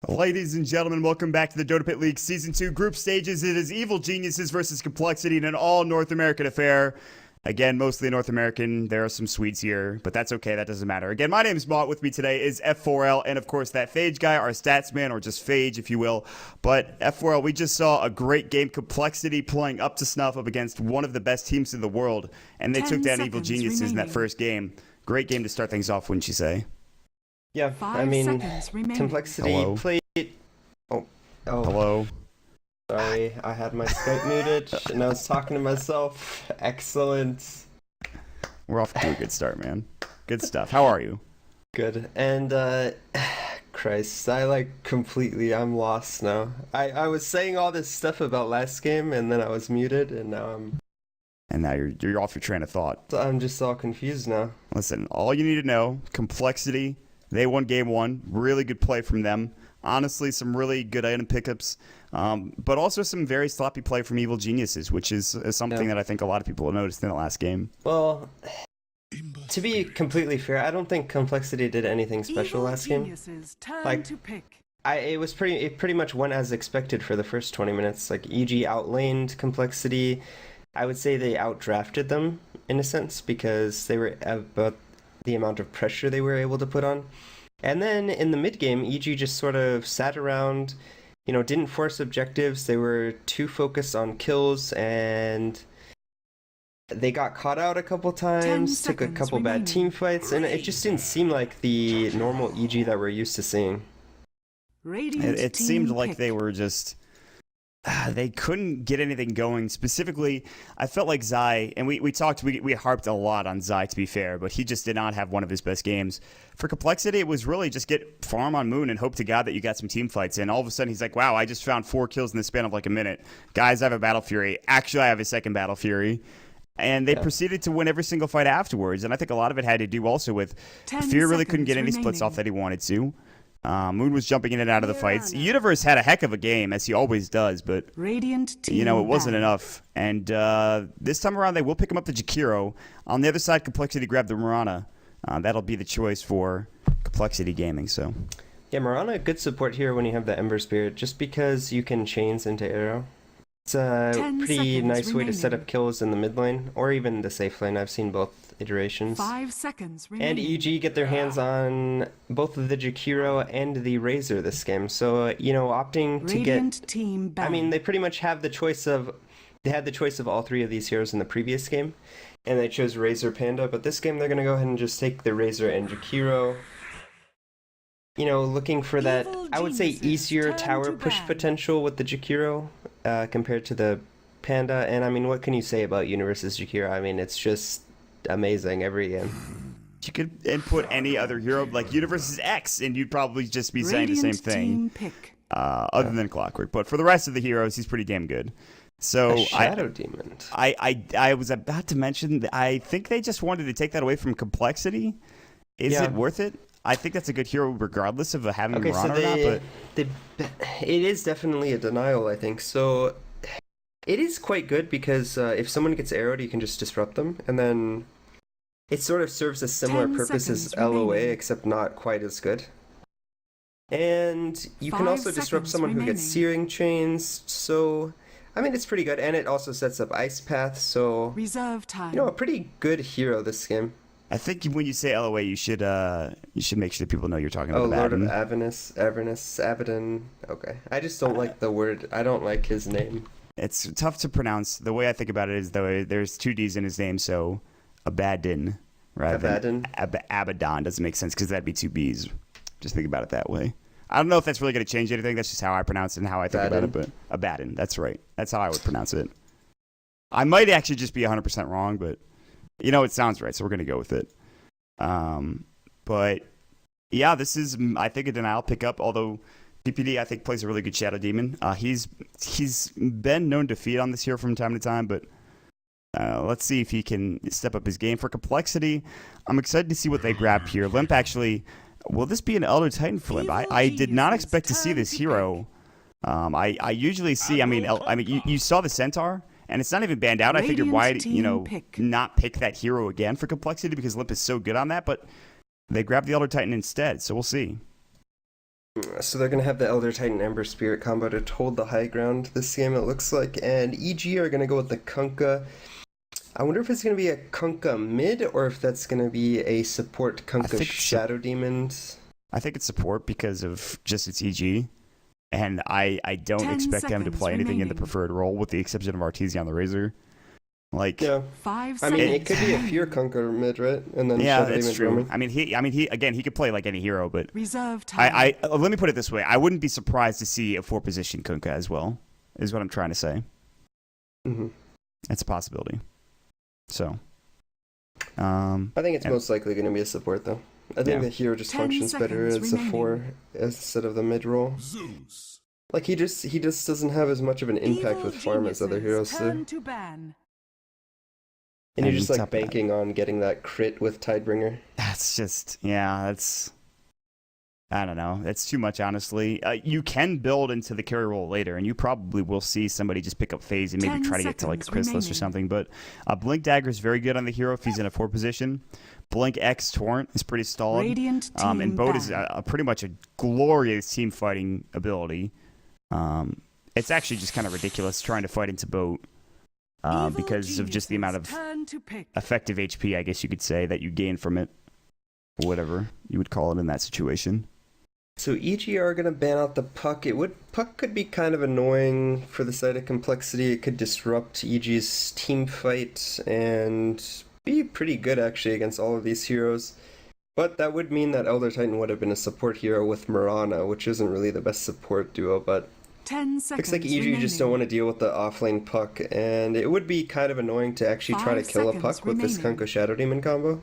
Ladies and gentlemen, welcome back to the Dota Pit League Season 2 Group Stages. It is Evil Geniuses versus Complexity in an all-North American affair. Again, mostly North American. There are some Swedes here, but that's okay. That doesn't matter. Again, my name is Mott. With me today is F4L, and of course that Phage guy, our stats man, or just Phage, if you will. But F4L, we just saw a great game. Complexity playing up to snuff up against one of the best teams in the world, and they took down Evil Geniuses in that first game. Great game to start things off, wouldn't you say? Yeah, I mean, Complexity Hello? played... Oh. Hello? Sorry, I had my Skype muted, and I was talking to myself. Excellent. We're off to a good start, man. Good stuff. How are you? Good. And, Christ, I'm lost now. I was saying all this stuff about last game, and then I was muted, and now you're off your train of thought. I'm just all confused now. Listen, all you need to know, Complexity, they won game one. Really good play from them. Honestly, some really good item pickups, but also some very sloppy play from Evil Geniuses, which is something that I think a lot of people have noticed in the last game. Well, to be completely fair, I don't think Complexity did anything special last game. It pretty much went as expected for the first 20 minutes. Like, EG outlaned Complexity. I would say they outdrafted them in a sense because they were about the amount of pressure they were able to put on. And then in the mid game, EG just sort of sat around, didn't force objectives. They were too focused on kills, and they got caught out a couple times, took a couple bad team fights, and it just didn't seem like the normal EG that we're used to seeing. It seemed like they were just... They couldn't get anything going. Specifically, I felt like Zai, and we harped a lot on Zai, to be fair, but he just did not have one of his best games. For Complexity, it was really just get farm on Moon and hope to God that you got some team fights in. All of a sudden, he's like, wow, I just found 4 kills in the span of like a minute. Guys, I have a Battle Fury. Actually, I have a second Battle Fury. And they proceeded to win every single fight afterwards, and I think a lot of it had to do also with Fear really couldn't get any splits off that he wanted to. Moon was jumping in and out of the fights. Universe had a heck of a game, as he always does, but, it wasn't enough. And this time around, they will pick him up the Jakiro. On the other side, Complexity grabbed the Mirana. That'll be the choice for Complexity Gaming, so. Yeah, Mirana, good support here when you have the Ember Spirit, just because you can chains into arrow. It's a pretty nice way to set up kills in the mid lane, or even the safe lane. I've seen both iterations. 5 seconds remaining. And EG get their hands on both of the Jakiro and the Razor this game. So, opting to get... Team they pretty much have the choice of... They had the choice of all 3 of these heroes in the previous game, and they chose Razor Panda, but this game they're going to go ahead and just take the Razor and Jakiro. Looking for that, I would say, easier tower push potential with the Jakiro compared to the Panda. And what can you say about Universe's Jakiro? It's just amazing every game. You could input any other hero, like Universe's X, and you'd probably just be saying the same thing, other than Clockwork. But for the rest of the heroes, he's pretty damn good. So Shadow Demon. I was about to mention that I think they just wanted to take that away from Complexity. Is it worth it? I think that's a good hero regardless of having Mirana or not, but... it is definitely a denial, I think. So it is quite good because if someone gets arrowed, you can just disrupt them, and then it sort of serves a similar purpose as LOA, except not quite as good. And you can also disrupt someone who gets searing chains, so... it's pretty good, and it also sets up Ice Path, so... Reserve time. A pretty good hero this game. I think when you say LOA, you should make sure that people know you're talking about Lord Abaddon. of Avernus, Abaddon. Okay, I just don't like the word. I don't like his name. It's tough to pronounce. The way I think about it is there's 2 D's in his name, so Abaddon rather than Abaddon doesn't make sense because that'd be 2 B's. Just think about it that way. I don't know if that's really going to change anything. That's just how I pronounce it and how I think about it. But Abaddon, that's right. That's how I would pronounce it. I might actually just be 100% wrong, but. It sounds right, so we're going to go with it. But, yeah, this is, I think, a denial pickup, although PPD, I think, plays a really good Shadow Demon. He's been known to feed on this hero from time to time, but let's see if he can step up his game. For Complexity, I'm excited to see what they grab here. Limp actually, will this be an Elder Titan for Limp? I did not expect to see this hero. I usually see, you saw the Centaur. And it's not even banned out. I figured why, not pick that hero again for Complexity because Limp is so good on that. But they grabbed the Elder Titan instead, so we'll see. So they're going to have the Elder Titan Ember Spirit combo to hold the high ground this game, it looks like. And EG are going to go with the Kunkka. I wonder if it's going to be a Kunkka mid or if that's going to be a support Kunkka Shadow Demons. I think it's support because of just its EG. And I don't expect them to play anything in the preferred role with the exception of Arteezy on the Razor. Like, yeah. I mean, it could be a Fear Kunkka mid, right? And then yeah, that's true. I mean, he could play like any hero, but reserve time. Let me put it this way: I wouldn't be surprised to see a 4-position Kunkka as well. Is what I'm trying to say. Mm-hmm. It's a possibility. So, I think it's most likely going to be a support, though. I think the hero just functions better as a 4 instead of the mid role. Like he just doesn't have as much of an impact with farm as other heroes do. And you're just like banking on getting that crit with Tidebringer. That's just, that's, I don't know. That's too much, honestly. You can build into the carry role later, and you probably will see somebody just pick up phase and maybe try to get to like Chrysalis or something. But Blink Dagger is very good on the hero if he's in a 4 position. Blink X Torrent is pretty solid. And Boat is pretty much a glorious team fighting ability. It's actually just kind of ridiculous trying to fight into Boat. Because of just the amount of effective HP, I guess you could say, that you gain from it. Whatever you would call it in that situation. So EG are going to ban out the Puck. Puck could be kind of annoying for the side of complexity. It could disrupt EG's team fight and be pretty good, actually, against all of these heroes. But that would mean that Elder Titan would have been a support hero with Mirana, which isn't really the best support duo, but 10 seconds looks like EG just don't want to deal with the offlane Puck, and it would be kind of annoying to actually try to kill a Puck with this Kunkka Shadow Demon combo.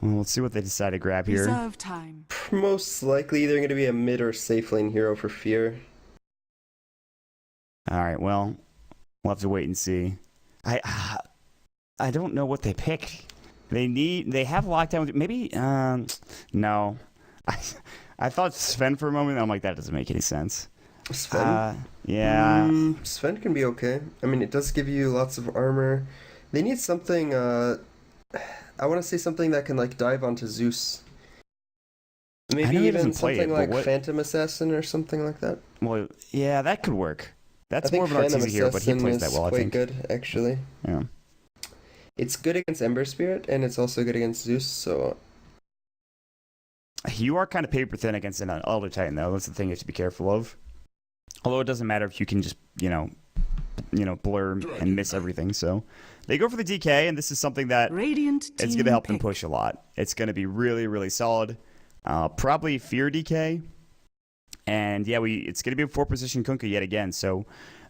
Well, let's see what they decide to grab here. Reserve time. Most likely they're going to be a mid or safe lane hero for Fear. Alright, well, we'll have to wait and see. I don't know what they pick. They have lockdown with maybe no. I thought Sven for a moment. I'm like, that doesn't make any sense. Sven? Yeah. Sven can be okay. I mean, it does give you lots of armor. They need something, I want to say something that can, like, dive onto Zeus. Maybe even something like Phantom Assassin or something like that. Well, yeah, that could work. That's more of an Arteezy hero, but he plays that well, I think. Quite good, actually. Yeah. It's good against Ember Spirit, and it's also good against Zeus, so... You are kind of paper thin against an Elder Titan, though. That's the thing you have to be careful of. Although it doesn't matter if you can just, blur and miss everything. So they go for the DK, and this is something that it's going to help them push a lot. It's going to be really, really solid. Probably Fear DK. And yeah, it's going to be a 4-position Kunkka yet again. So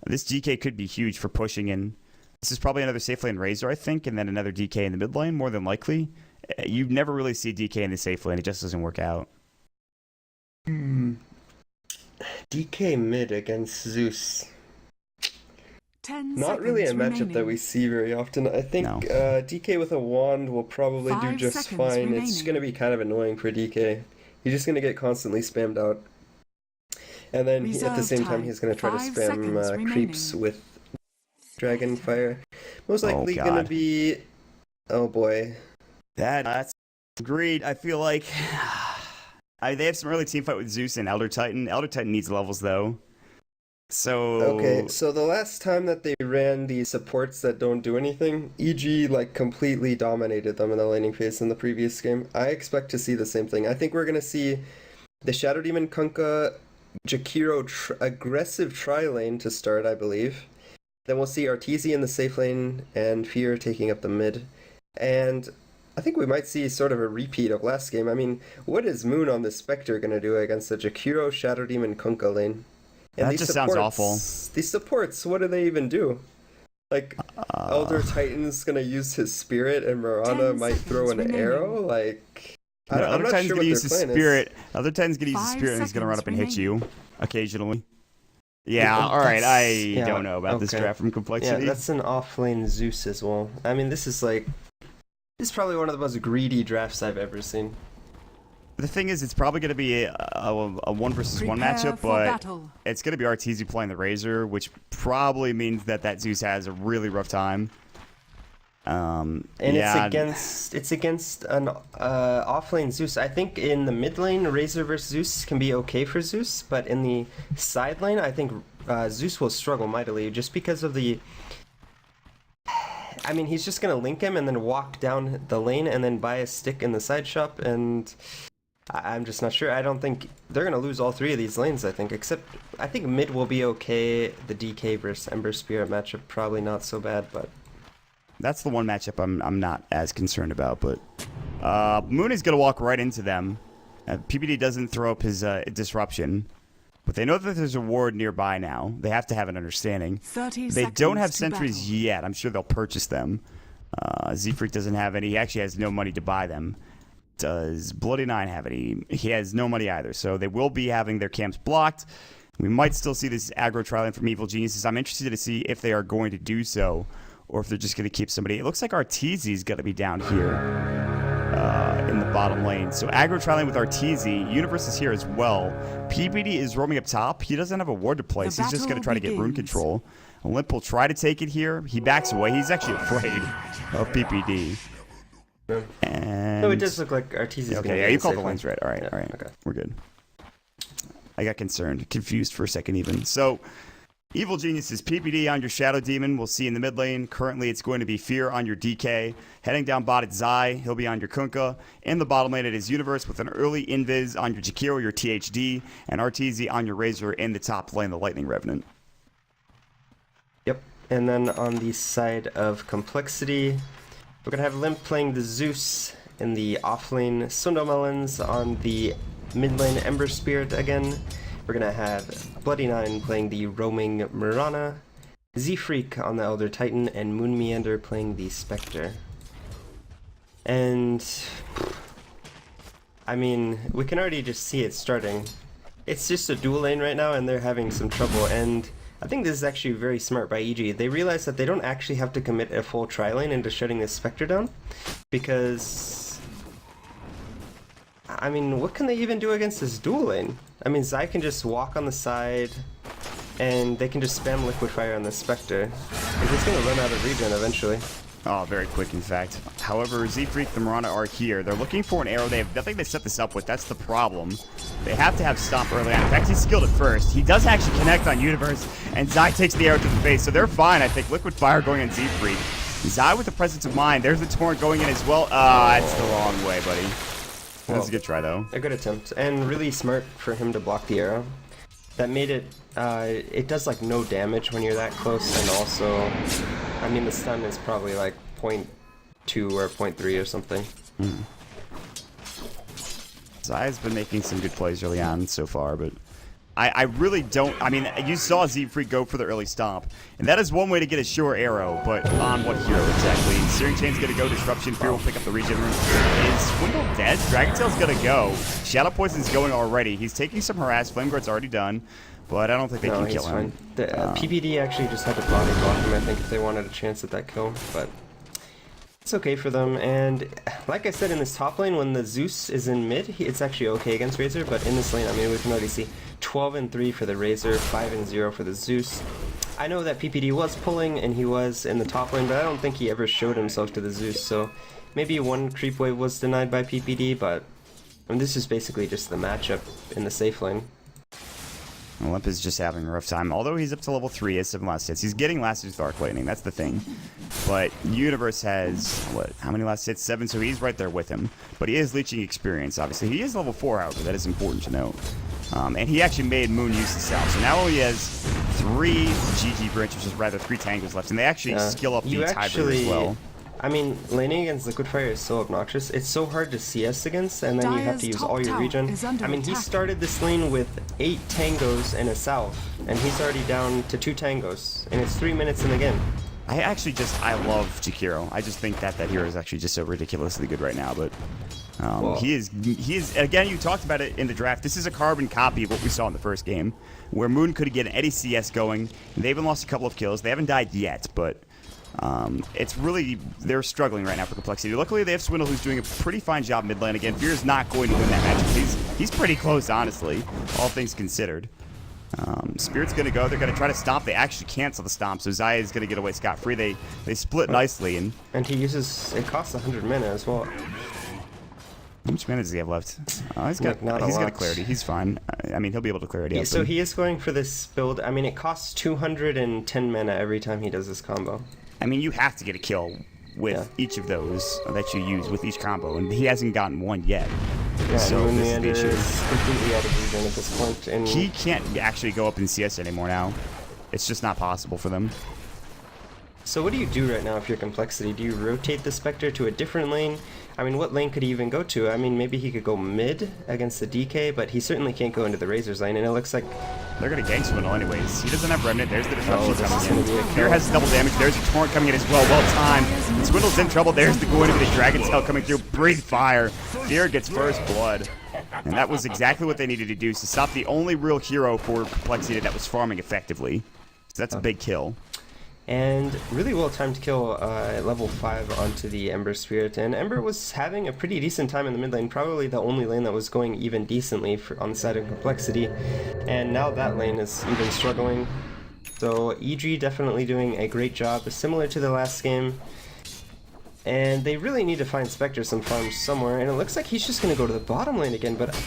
this DK could be huge for pushing in. This is probably another safe lane Razor, I think, and then another DK in the mid lane, more than likely. You never really see DK in the safe lane. It just doesn't work out. DK mid against Zeus. Not really a matchup that we see very often. I think DK with a wand will probably do just fine. It's going to be kind of annoying for DK. He's just going to get constantly spammed out. And then at the same time, he's going to try to spam creeps with Dragonfire. Most likely going to be... Oh boy. That's agreed. I feel like they have some early team fight with Zeus and Elder Titan. Elder Titan needs levels, though. So... Okay, so the last time that they ran the supports that don't do anything, EG, completely dominated them in the laning phase in the previous game. I expect to see the same thing. I think we're going to see the Shadow Demon Kunkka Jakiro aggressive tri-lane to start, I believe. Then we'll see Arteezy in the safe lane and Fear taking up the mid. And I think we might see sort of a repeat of last game. I mean, what is Moon on the Spectre going to do against the Jakiro Shadow Demon Kunkka lane? And that just sounds awful. These supports, what do they even do? Elder Titan's going to use his spirit and Mirana might throw an arrow? I'm not sure what their plan is. Elder Titan's going to use his spirit and he's going to run up and hit you occasionally. Yeah, alright, I don't know about this draft from Complexity. Yeah, that's an offlane Zeus as well. I mean, this is probably one of the most greedy drafts I've ever seen. The thing is, it's probably going to be a 1 versus 1 matchup, but it's going to be Arteezy playing the Razor, which probably means that Zeus has a really rough time. it's against an offlane Zeus. I think in the mid lane, Razor versus Zeus can be okay for Zeus, but in the side lane, I think Zeus will struggle mightily just because of the. I mean, he's just gonna link him and then walk down the lane and then buy a stick in the side shop, and I'm just not sure. I don't think they're gonna lose all three of these lanes. I think, except I think mid will be okay. The DK versus Ember Spirit matchup probably not so bad, but. That's the one matchup I'm not as concerned about, but Moon is going to walk right into them. PPD doesn't throw up his disruption, but they know that there's a ward nearby now. They have to have an understanding. They don't have sentries yet. I'm sure they'll purchase them. Z-Freak doesn't have any. He actually has no money to buy them. Does Bloody Nine have any? He has no money either, so they will be having their camps blocked. We might still see this aggro trialing from Evil Geniuses. I'm interested to see if they are going to do so, or if they're just going to keep somebody. It looks like Arteezy is going to be down here in the bottom lane. So aggro trialing with Arteezy. Universe is here as well. PPD is roaming up top. He doesn't have a ward to play, so he's just going to try to get rune control. Olymp will try to take it here. He backs away. He's actually afraid of PPD. And no, it does look like Arteezy's going to yeah, you called the lanes right. All right, yeah, all right. Okay. We're good. I got concerned, confused for a second even. So Evil Geniuses, PPD on your Shadow Demon. We'll see in the mid lane. Currently, it's going to be Fear on your DK. Heading down bot, it's Zai. He'll be on your Kunkka. In the bottom lane, it is Universe with an early Invis on your Jakiro, your THD, and Arteezy on your Razor in the top lane, the Lightning Revenant. Yep. And then on the side of Complexity, we're going to have Limp playing the Zeus in the off lane, Sundo Melons on the mid lane, Ember Spirit again. We're going to have Bloody Nine playing the roaming Mirana, Z-Freak on the Elder Titan, and Moon Meander playing the Spectre. And I mean, we can already just see it starting. It's just a dual lane right now, and they're having some trouble. And I think this is actually very smart by EG. They realize that they don't actually have to commit a full tri-lane into shutting this Spectre down, because I mean, what can they even do against this dual lane? I mean, Zai can just walk on the side, and they can just spam Liquid Fire on the Spectre. And he's going to run out of regen eventually. Oh, very quick, in fact. However, Z-Freak, the Mirana are here. They're looking for an arrow. They have nothing to set this up with. That's the problem. They have to have Stomp early on. In fact, he's skilled at first. He does actually connect on Universe, and Zai takes the arrow to the face, so they're fine. I think Liquid Fire going on Z-Freak. Zai with the presence of mind. There's the Torrent going in as well. That's the wrong way, buddy. That's a good try, though. A good attempt, and really smart for him to block the arrow. That made it, it does like no damage when you're that close, and also, I mean, the stun is probably like 0.2 or 0.3 or something. Zai's been making some good plays early on so far, but I really don't. I mean, you saw Z-Freak go for the early stomp, and that is one way to get a sure arrow, but on what hero exactly? Searing Chain's gonna go, Disruption, Fear will pick up the regen room. Is Swindle dead? Dragontail's gonna go. Shadow Poison's going already. He's taking some harass. Flame Guard's already done, but I don't think they can kill him. The, PPD actually just had to body block him, I think, if they wanted a chance at that kill, but it's okay for them. And like I said, in this top lane, when the Zeus is in mid, it's actually okay against Razor, but in this lane, I mean, we can already see 12-3 for the Razor, 5-0 for the Zeus. I know that PPD was pulling, and he was in the top lane, but I don't think he ever showed himself to the Zeus, so maybe one creep wave was denied by PPD, but I mean, this is basically just the matchup in the safe lane. Olymp is just having a rough time. Although he's up to level 3, he has 7 last hits. He's getting last hits with Arc Lightning, that's the thing. But Universe has, what, how many last hits? 7, so he's right there with him. But he is leeching experience, obviously. He is level 4, however, that is important to note. And he actually made Moon use the salve. So now he has 3 GG branches, or rather 3 tangles left. And they actually skill up the tiebreaker as well. I mean, laning against Liquid Fire is so obnoxious. It's so hard to CS against, and then you have to use all your regen. I mean, he started this lane with 8 tangos and a salve, and he's already down to 2 tangos, and it's 3 minutes in the game. I love Jakiro. I just think that hero is actually just so ridiculously good right now, but he is, again, you talked about it in the draft. This is a carbon copy of what we saw in the first game, where Moon could get an Eddie CS going, and they even lost a couple of kills. They haven't died yet, but it's really, they're struggling right now for Complexity. Luckily, they have Swindle, who's doing a pretty fine job mid lane. Again, Fear is not going to win that matchup. He's pretty close, honestly, all things considered. Spirit's going to go. They're going to try to stomp. They actually cancel the stomp, so Xayah is going to get away scot-free. They split nicely. And he uses... It costs 100 mana as well. How much mana does he have left? He's got a clarity. He's fine. I mean, he'll be able to clear it. So he is going for this build. I mean, it costs 210 mana every time he does this combo. I mean, you have to get a kill with each of those that you use with each combo, and he hasn't gotten one yet. Yeah, so Moon is completely out of region at this point. And he can't actually go up in CS anymore now. It's just not possible for them. So what do you do right now if you're Complexity? Do you rotate the Spectre to a different lane? I mean, what lane could he even go to? I mean, maybe he could go mid against the DK, but he certainly can't go into the Razor's lane, and it looks like... They're going to gank Swindle anyways. He doesn't have Remnant. There's the disruption coming in. Fear has double damage. There's a Torrent coming in as well. Well timed. And Swindle's in trouble. There's the going into the Dragon Tail coming through. Breathe fire. Fear gets first blood. And that was exactly what they needed to do to stop the only real hero for Complexity that was farming effectively. So that's a big kill. And really well timed kill at level 5 onto the Ember Spirit. And Ember was having a pretty decent time in the mid lane, probably the only lane that was going even decently on the side of Complexity. And now that lane is even struggling. So EG definitely doing a great job, similar to the last game. And they really need to find Spectre some farms somewhere. And it looks like he's just going to go to the bottom lane again, but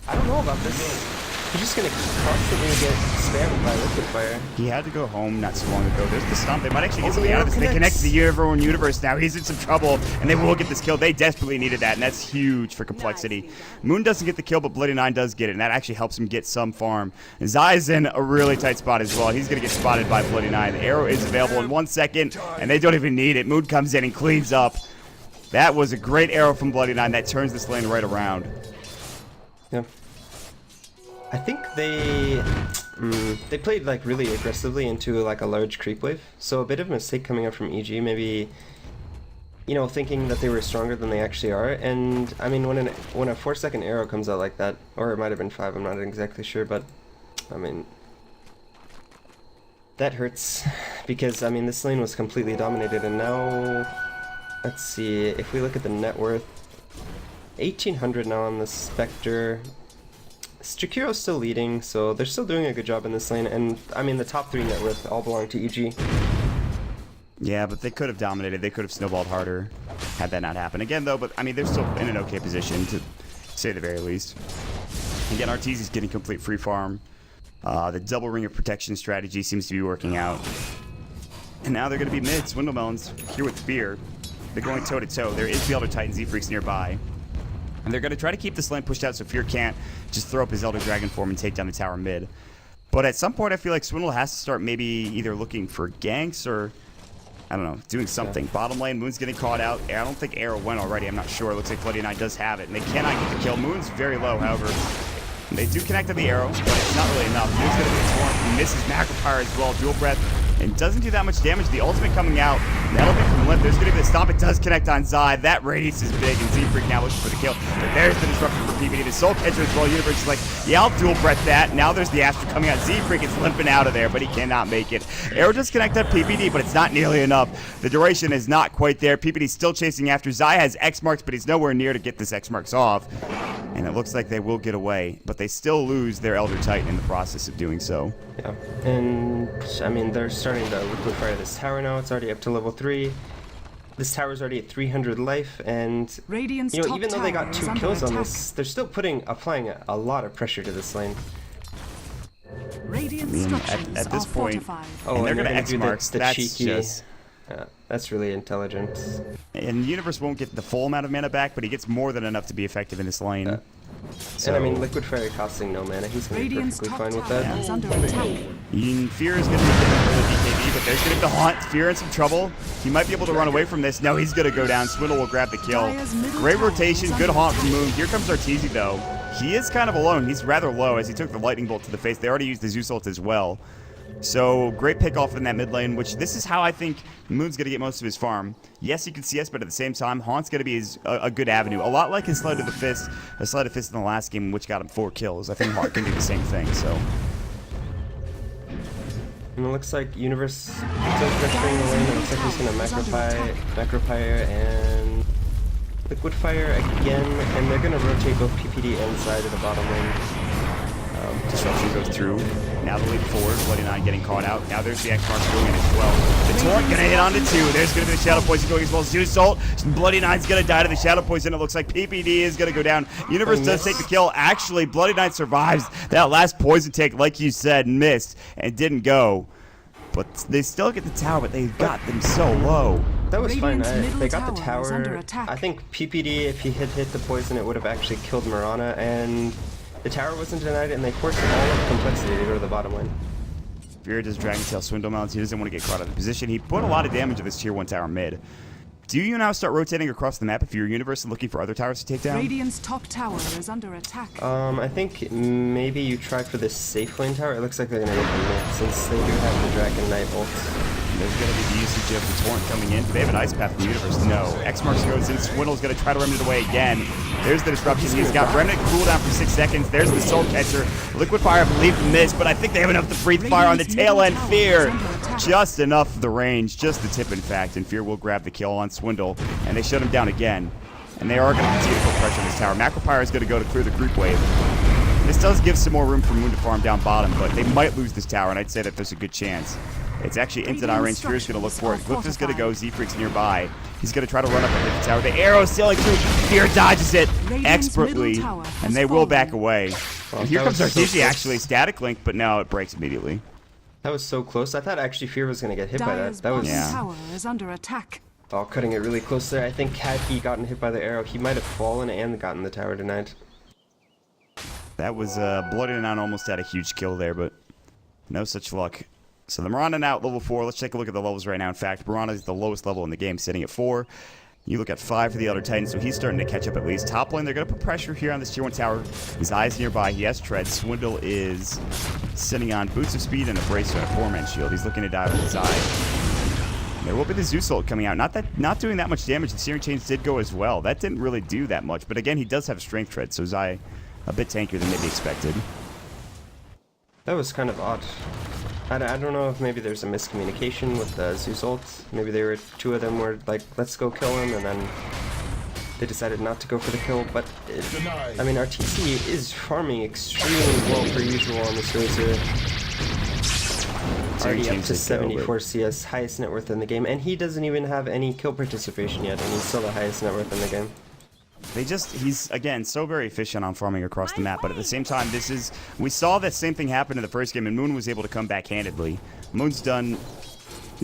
I don't know about this. He's just going to constantly get spammed by Liquid Fire. He had to go home not so long ago. There's the stomp. They might actually get something out of this. They connect to the universe now. He's in some trouble, and they will get this kill. They desperately needed that, and that's huge for Complexity. Moon doesn't get the kill, but Bloody 9 does get it, and that actually helps him get some farm. And Xayah's in a really tight spot as well. He's going to get spotted by Bloody 9. The arrow is available in 1 second, and they don't even need it. Moon comes in and cleans up. That was a great arrow from Bloody 9 that turns this lane right around. Yeah. I think they played like really aggressively into like a large creep wave, so a bit of a mistake coming up from EG, maybe, you know, thinking that they were stronger than they actually are. And I mean, when a 4-second arrow comes out like that, or it might have been 5, I'm not exactly sure, but I mean, that hurts because I mean this lane was completely dominated, and now let's see if we look at the net worth, 1800 now on the Spectre. Strakiro's still leading, so they're still doing a good job in this lane, and I mean the top 3 net worth all belong to EG. Yeah, but they could have dominated. They could have snowballed harder had that not happened. Again, though, but I mean they're still in an okay position to say the very least. Again, Arteezy's getting complete free farm. The double ring of protection strategy seems to be working out. And now they're going to be mid. Swindlemelons here with Fear. They're going toe to toe. There is the Elder Titan Z-Freaks nearby. And they're going to try to keep this lane pushed out so Fear can't just throw up his Elder Dragon form and take down the tower mid. But at some point, I feel like Swindle has to start maybe either looking for ganks or, I don't know, doing something. Yeah. Bottom lane, Moon's getting caught out. I don't think Arrow went already. I'm not sure. It looks like Bloody 9 does have it. And they cannot get the kill. Moon's very low, however. They do connect to the Arrow, but it's not really enough. Moon's going to be torn. He misses Macropyre as well. Dual Breath. And doesn't do that much damage. The ultimate coming out. That'll be from Limp. There's going to be the stomp. It does connect on Xayah. That radius is big, and Z-Freak now looking for the kill. But there's the disruption for PvD. The Soul Catcher as well. Universe is like, yeah, I'll dual breath that. Now there's the Astra coming out. Z-Freak is limping out of there, but he cannot make it. Arrow does connect on PvD, but it's not nearly enough. The duration is not quite there. PvD's still chasing after. Xayah has X marks, but he's nowhere near to get this X marks off. And it looks like they will get away, but they still lose their Elder Titan in the process of doing so. Yeah, and I mean, they're starting to Liquid Fire this tower now. It's already up to level 3. This tower's already at 300 life, and Radiant's you know, even though they got 2 kills on this, they're still applying a lot of pressure to this lane. At this point, and they're gonna X marks. That's cheeky. just. That's really intelligent. And Universe won't get the full amount of mana back, but he gets more than enough to be effective in this lane. So, and I mean, Liquid Fire costing no mana. He's going to be perfectly fine with that. Fear is going to be getting the DKB, but there's going to be the Haunt. Fear in some trouble. He might be able to run away from this. No, he's going to go down. Swindle will grab the kill. Great rotation. Good Haunt from Moon. Here comes Arteezy, though. He is kind of alone. He's rather low as he took the Lightning Bolt to the face. They already used the Zeus ult as well. So, great pick off in that mid lane, which this is how I think Moon's going to get most of his farm. Yes, he can CS, but at the same time, Haunt's going to be a good avenue. A lot like his Sleight of the Fist, a Sleight of Fist in the last game, which got him 4 kills. I think Haunt can do the same thing, so. And it looks like Universe still pressuring the lane. It looks like he's going to Macropyre and Liquid Fire again, and they're going to rotate both PPD and Xayah to the bottom lane. Disruption goes through. Now the leap forward. Bloody Nine getting caught out. Now there's the X-Marks going in as well. The Torrent going to hit onto 2. There's going to be the Shadow Poison going as well. Zeus Ult. Bloody Nine's going to die to the Shadow Poison. It looks like PPD is going to go down. Universe does take the kill. Actually, Bloody Nine survives that last poison take, like you said, missed and didn't go. But they still get the tower, but they got them so low. That was fine. They got the tower. I think PPD, if he had hit the poison, it would have actually killed Mirana, and the tower wasn't denied, and they forced all of the complexity to go to the bottom lane. Fear does Dragon Tail Swindle Mounts. He doesn't want to get caught out of position. He put a lot of damage to this tier 1 tower mid. Do you now start rotating across the map if you're Universe and looking for other towers to take down? Radiant's top tower is under attack. I think maybe you try for this safe lane tower. It looks like they're going to go for mid, since they do have the Dragon Knight ult. There's going to be the usage of the Torrent coming in. Do they have an Ice Path in the Universe? No. X-Marks goes in. Swindle's going to try to Remnant away again. There's the disruption. He's got Remnant cooldown for 6 seconds. There's the Soul Catcher. Liquid Fire, I believe, missed, but I think they have enough to breathe fire on the tail end. Fear. Just enough of the range. Just the tip, in fact. And Fear will grab the kill on Swindle. And they shut him down again. And they are going to continue to put pressure on this tower. Macropyre is going to go to clear the creep wave. This does give some more room for Moon to farm down bottom, but they might lose this tower, and I'd say that there's a good chance. It's actually into die range. Fear is going to look for it. Glyph is going to go. Z-Freak's nearby. He's going to try to run up and hit the tower. The arrow is sailing through. Fear dodges it expertly, and they will back away. And here comes Artesia, actually. Static Link, but now it breaks immediately. That was so close. I thought actually Fear was going to get hit by that. That was... tower is under attack. Oh, cutting it really close there. I think had he gotten hit by the arrow, he might have fallen and gotten the tower denied. That was Bloody Nine almost had a huge kill there, but no such luck. So the Mirana now at level 4. Let's take a look at the levels right now. In fact, Mirana is the lowest level in the game, sitting at 4. You look at 5 for the Elder Titan, so he's starting to catch up at least. Top lane, they're going to put pressure here on this tier 1 tower. His eyes nearby. He has Tread. Swindle is sitting on Boots of Speed and a Bracer and a 4-man shield. He's looking to die with his eye. There will be the Zeus ult coming out. Not doing that much damage. The Searing Chains did go as well. That didn't really do that much, but again, he does have Strength Tread, so his eye a bit tankier than maybe expected. That was kind of odd. I don't know if maybe there's a miscommunication with the Zeus ult. Maybe they were, 2 of them were like, let's go kill him, and then they decided not to go for the kill. But I mean, RTC is farming extremely well per usual on this Razor. Already up to 74 CS, highest net worth in the game, and he doesn't even have any kill participation yet, and he's still the highest net worth in the game. He's, again, so very efficient on farming across the map, but at the same time, we saw that same thing happen in the first game, and Moon was able to come back handedly. Moon's done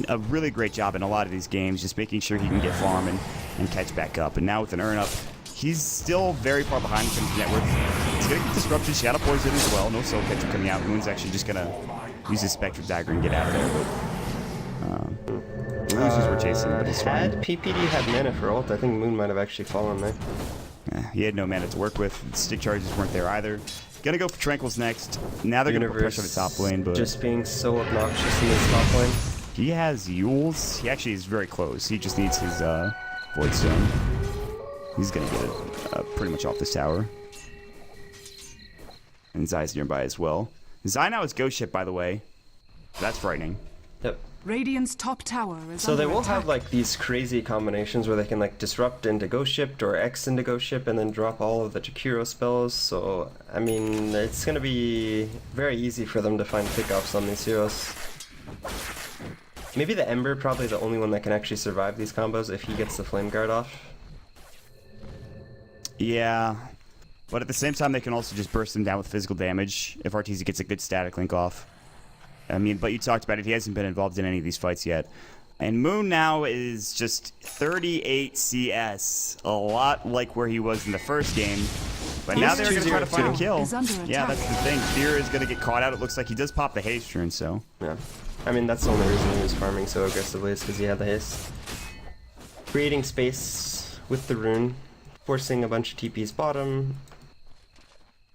a really great job in a lot of these games, just making sure he can get farm and catch back up. And now with an earn up, he's still very far behind in terms of net worth. He's going to get disrupted, Shadow Poison as well, no Soul Catcher coming out. Moon's actually just going to use his Spectral Dagger and get out of there. Losers were chasing, but it's fine. Had PPD had mana for ult, I think Moon might have actually fallen there. Yeah, he had no mana to work with. Stick charges weren't there either. Gonna go for Tranquils next. Now they're gonna put pressure on the top lane, but just being so obnoxious in this top lane. He has Yules. He actually is very close. He just needs his Void Stone. He's gonna get it pretty much off this tower. And Zai's nearby as well. Zai now is Ghost Ship, by the way. That's frightening. Yep. Radiant's top tower is so they will attack. have like these crazy combinations where they can like disrupt into Ghost Ship or X into Ghost Ship and then drop all of the Jakiro spells. So I mean, it's gonna be very easy for them to find pickoffs on these heroes. Maybe the Ember, probably the only one that can actually survive these combos if he gets the Flame Guard off. Yeah, but at the same time they can also just burst him down with physical damage if Artesia gets a good static link off. I mean, but you talked about it. He hasn't been involved in any of these fights yet. And Moon now is just 38 CS. A lot like where he was in the first game. But now they're going to try to find a kill. Yeah, that's the thing. Fear is going to get caught out. It looks like he does pop the haste rune, so. Yeah. I mean, that's the only reason he was farming so aggressively is because he had the haste. Creating space with the rune. Forcing a bunch of TPs bottom.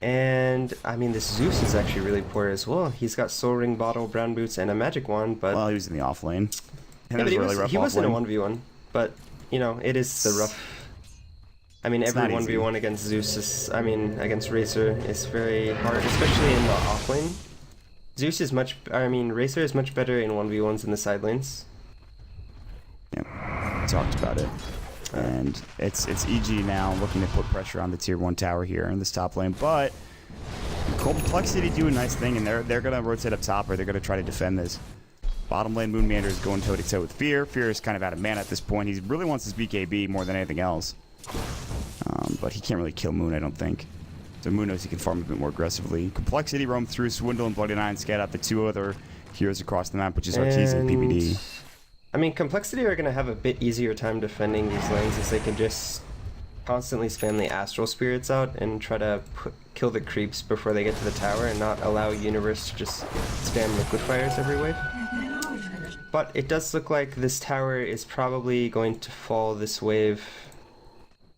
And, I mean, this Zeus is actually really poor as well. He's got Soul Ring, Bottle, Brown Boots, and a Magic Wand, but... Well, he was in the off lane. Yeah, but he was in a 1v1, but, you know, it is the rough... I mean, every 1v1 against Zeus is... I mean, against Racer is very hard, especially in the off lane. Zeus is much... I mean, Racer is much better in 1v1s in the side lanes. Yeah, we talked about it. And it's EG now looking to put pressure on the tier 1 tower here in this top lane, but Complexity do a nice thing, and they're gonna rotate up top, or they're gonna try to defend this. Bottom lane, Moon Meander is going toe to toe with Fear. Fear is kind of out of mana at this point. He really wants his BKB more than anything else, but he can't really kill Moon, I don't think. So Moon knows he can farm a bit more aggressively. Complexity roam through Swindle and Bloody Nine, scat out the two other heroes across the map, which is Arteezy and PPD. I mean, Complexity are going to have a bit easier time defending these lanes as they can just constantly spam the Astral Spirits out and try to kill the creeps before they get to the tower and not allow Universe to just spam Liquid Fires every wave. But it does look like this tower is probably going to fall this wave,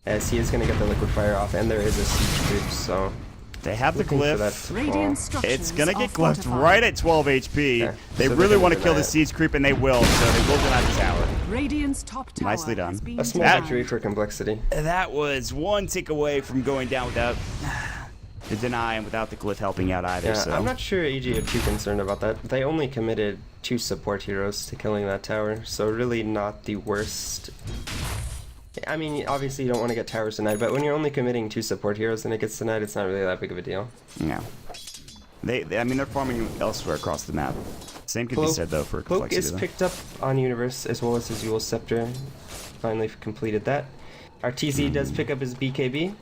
as he is going to get the Liquid Fire off, and there is a siege creep, so... They have the glyph. It's going to get glyphed fortified. right at 12 HP. Okay. They So really they're want to gonna kill deny the it. siege creep, and they will, so they will deny the tower. Radiant's top tower Nicely done. has been A small denied. victory for Complexity. That was one tick away from going down without the deny and without the glyph helping out either. Yeah, So I'm not sure EG are too concerned about that. They only committed 2 support heroes to killing that tower, so really not the worst. I mean, obviously you don't want to get towers denied, but when you're only committing 2 support heroes and it gets denied, it's not really that big of a deal. Yeah. I mean, they're farming elsewhere across the map. Same could be said, though, for Cloak Complexity. is picked up on Universe as well as his Yule Scepter. Finally completed that. Arteezy does pick up his BKB.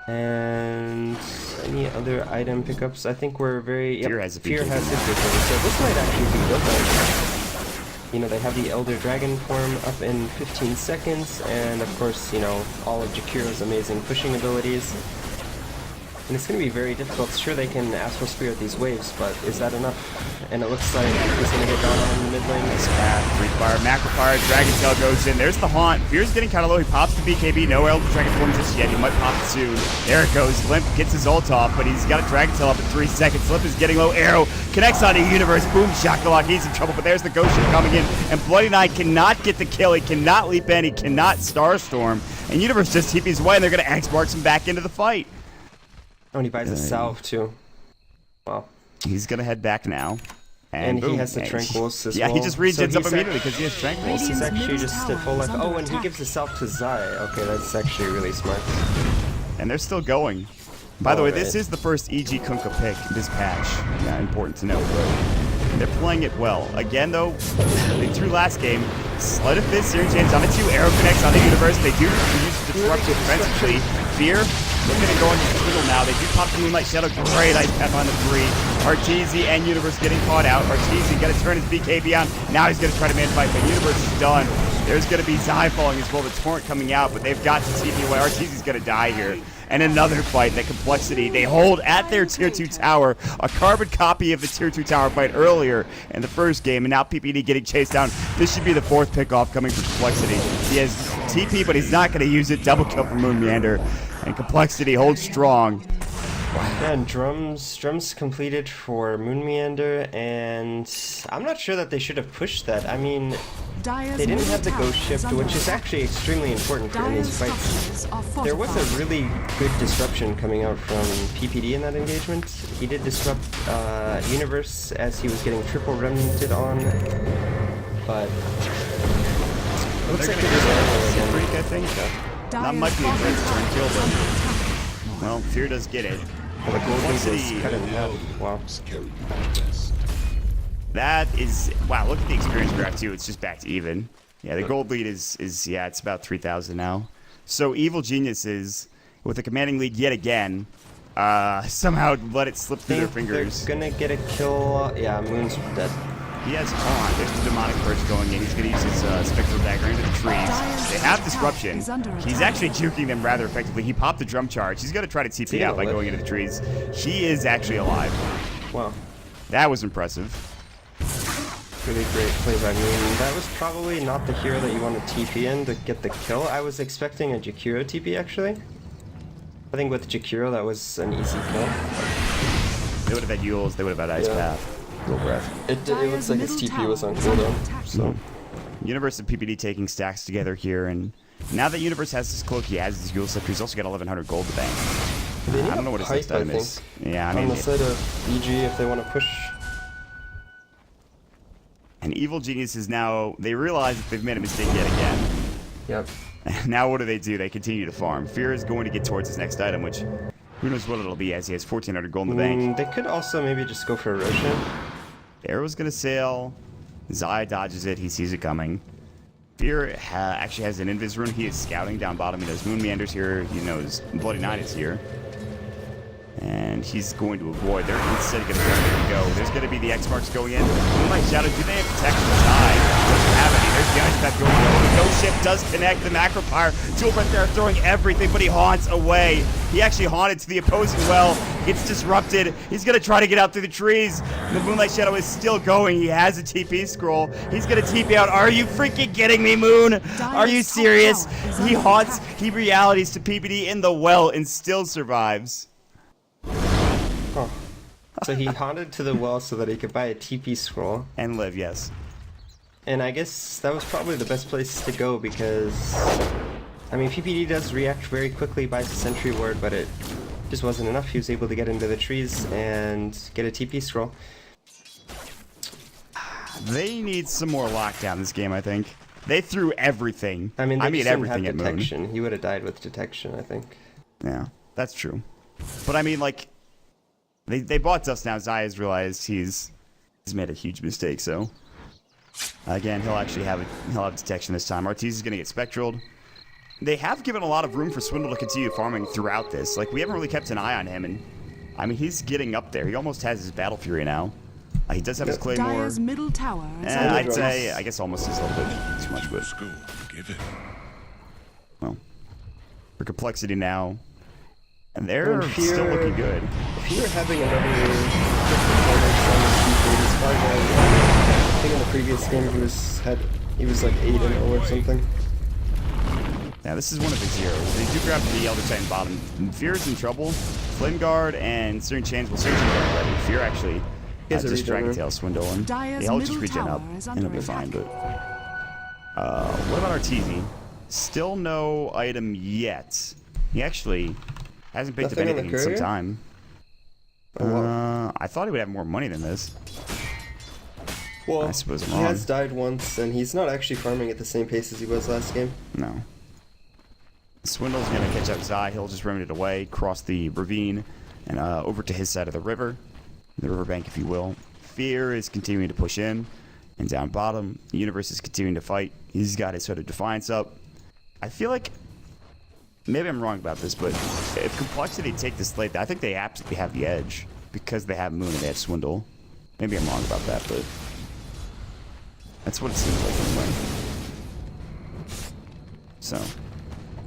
And any other item pickups? I think we're very... Fear has a Fear BKB has now. his BKB. So this might actually be Dota. You know, they have the Elder Dragon form up in 15 seconds, and of course, you know, all of Jakiro's amazing pushing abilities. And it's going to be very difficult. Sure, they can Astral Spirit these waves, but is that enough? And it looks like he's going to get down on the mid lane. Nice path. Free fire, macro fire, Dragon Tail goes in. There's the haunt. Fear's getting kind of low. He pops the BKB. No Elder Dragon form just yet. He might pop it soon. There it goes. Limp gets his ult off, but he's got a Dragon Tail up in 3 seconds. Limp is getting low. Arrow connects onto Universe. Boom, Shakalak. He's in trouble, but there's the Ghost Ship coming in. And Bloody Knight cannot get the kill. He cannot leap in. He cannot Starstorm. And Universe just TP's away, and they're going to X-Marks him back into the fight. Oh, and he buys a salve too. Wow. He's going to head back now. And boom. he has the Tranquils as Yeah, well. he just regens So up he's immediately because he has Tranquils. He's Radiant's actually middle just tower at full life. is under Oh, and he attack. gives himself to Zai. Okay, that's actually really smart. And they're still going. By the way, this Alright. is the first EG Kunkka pick this patch. Yeah, important to note. But they're playing it well. Again, though, they threw last game. Sleight of Fist, Searing Chains on a 2, Arrow connects on the Universe. They do use Disruptive defensively. Fear, looking at going to Twiddle now. They do pop the Moonlight Shadow. Great ice path on the 3. Arteezy and Universe getting caught out. Arteezy got to turn his BKB on. Now he's going to try to man fight, but Universe is done. There's going to be Zai falling as well. The Torrent coming out, but they've got to TP away. Arteezy's going to die here. And another fight, the Complexity. They hold at their Tier 2 tower, a carbon copy of the Tier 2 tower fight earlier in the first game, and now PPD getting chased down. This should be the 4th pickoff coming for Complexity. He has TP, but he's not going to use it. Double kill from Moon Meander. And Complexity holds strong. Yeah, and drums completed for Moon Meander, and I'm not sure that they should have pushed that. I mean, Dire's they didn't middle have the tower Ghost Shift, under which is attack. actually extremely important in Dire's these fights. structures are There was a fortified. really good disruption coming out from PPD in that engagement. He did disrupt Universe as he was getting triple remnanted on, but looks like it is Arrow again. Freak, I think. That might be a great turn kill, but well, Fear does get it. The Golden Complexity. was cut in half. Wow. That is wow. Look at the experience graph too. It's just back to even. Yeah, the gold lead is yeah. It's about 3,000 now. So Evil Geniuses with a commanding lead yet again. Somehow let it slip through their fingers. They're gonna get a kill. Yeah, Moon's dead. He has on. There's the demonic purge going in. He's going to use his spectral dagger into the trees. They have disruption. He's actually juking them rather effectively. He popped the drum charge. He's going to try to TP out by going into the trees. He is actually alive. Wow. That was impressive. Really great play by Moon. That was probably not the hero that you want to TP in to get the kill. I was expecting a Jakiro TP actually. I think with Jakiro that was an easy kill. They would have had Yules. They would have had Ice Yeah. Path. Little breath. It looks like his TP was on cooldown. So Universe and PPD taking stacks together here, and now that Universe has his cloak, he has his Yule Scepter. He's also got 1,100 gold to bank. they need I don't a know what his pipe, next item is. Yeah, I on mean, the side of EG if they want to push. and Evil Geniuses now, they realize that they've made a mistake yet again. Yep. Now what do? They continue to farm. Fear is going to get towards his next item, which Who knows what it'll be as he has 1,400 gold in the bank. They could also maybe just go for a Roshan. Arrow's gonna sail. Zai dodges it. He sees it coming. Fear actually has an invis rune. He is scouting down bottom. He knows Moon Meander's here. He knows Bloody Knight is here. And he's going to avoid. They're instead going to go. There's going to be the X marks going in. Moonlight Shadow, do they have protection? Zai doesn't have any. There's the Ice Path going in. The Ghost Ship does connect. The Macro Fire. Jewel right there throwing everything, but he haunts away. He actually haunted to the opposing well. Gets disrupted. He's going to try to get out through the trees. The Moonlight Shadow is still going. He has a TP scroll. He's going to TP out. Are you freaking kidding me, Moon? Are you serious? He haunts. He realities to PPD in the well and still survives. Oh. So he haunted to the well so that he could buy a TP scroll. And live, yes. And I guess that was probably the best place to go because, I mean, PPD does react very quickly, buys a sentry ward, but it just wasn't enough. He was able to get into the trees and get a TP scroll. They need some more lockdown this game, I think. They threw everything. I mean, they just everything didn't at have detection. Moon. He would have died with detection, I think. Yeah, that's true. But I mean, like, they bought Dust now. Zai has realized he's made a huge mistake. So again, he'll have detection this time. Arteez is gonna get spectraled. They have given a lot of room for Swindle to continue farming throughout this. Like, we haven't really kept an eye on him, and I mean, he's getting up there. He almost has his Battle Fury now. He does have his Claymore. Dire's middle tower is I'd say, I guess almost is a little bit too much, but well, for complexity now. And they're still looking good. If you were having another good performance on the T3, I think in the previous game he was like 8-0 or something. Yeah, this is one of his heroes. They do grab the Elder Titan bottom. Fear is in trouble. Flame Guard and Searing Chains will Searing Chains are ready. Fear actually just Dragon Tail Swindle and he'll just regen up and it'll be fine. But what about Arteezy? Still no item yet. He actually hasn't picked up anything in some time. I thought he would have more money than this. Well, I suppose he has died once, and he's not actually farming at the same pace as he was last game. No. Swindle's going to catch up Zai. He'll just remedy it away, cross the ravine, and over to his side of the river. The riverbank, if you will. Fear is continuing to push in, and down bottom, the Universe is continuing to fight. He's got his sort of Defiance up. I feel like maybe I'm wrong about this, but if Complexity take this late, I think they absolutely have the edge because they have Moon and they have Swindle. Maybe I'm wrong about that, but that's what it seems like anyway. So,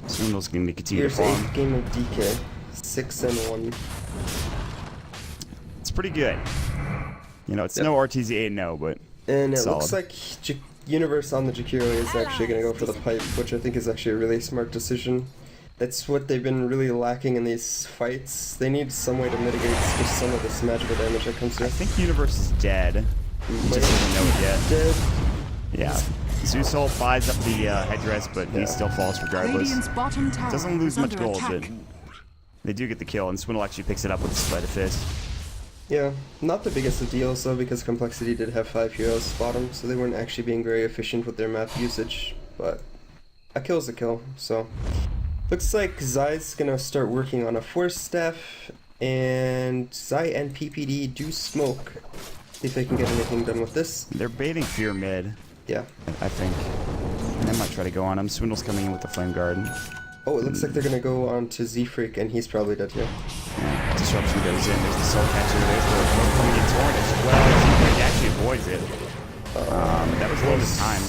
Swindle's going to continue to farm. Here's 8th game of DK. 6-1. It's pretty good. You know, it's no RTZ 8-0, but and it solid. Looks like Universe on the Jakiro is actually going to go for the pipe, which I think is actually a really smart decision. That's what they've been really lacking in these fights. They need some way to mitigate just some of this magical damage that comes through. I think Universe is dead. He just doesn't know it yet. Dead. Yeah. Zeus Ult buys up the headdress, but he still falls regardless. Doesn't lose much gold, but they do get the kill, and Swindle actually picks it up with a Sleight of Fist. Yeah, not the biggest of deals though, because Complexity did have 5 heroes bottom, so they weren't actually being very efficient with their map usage, but a kill's a kill, so. Looks like Zai's gonna start working on a Force Staff, and Zai and PPD do smoke. See if they can get anything done with this. They're baiting Fear mid. Yeah. I think. And they might try to go on him. Swindle's coming in with the Flame Guard. Oh, it looks like they're gonna go on to Z-Freak, and he's probably dead here. Yeah. Disruption goes in. There's the Soul Catcher. There's the coming in Torrent as well. Z-Freak actually avoids it. That was low this time.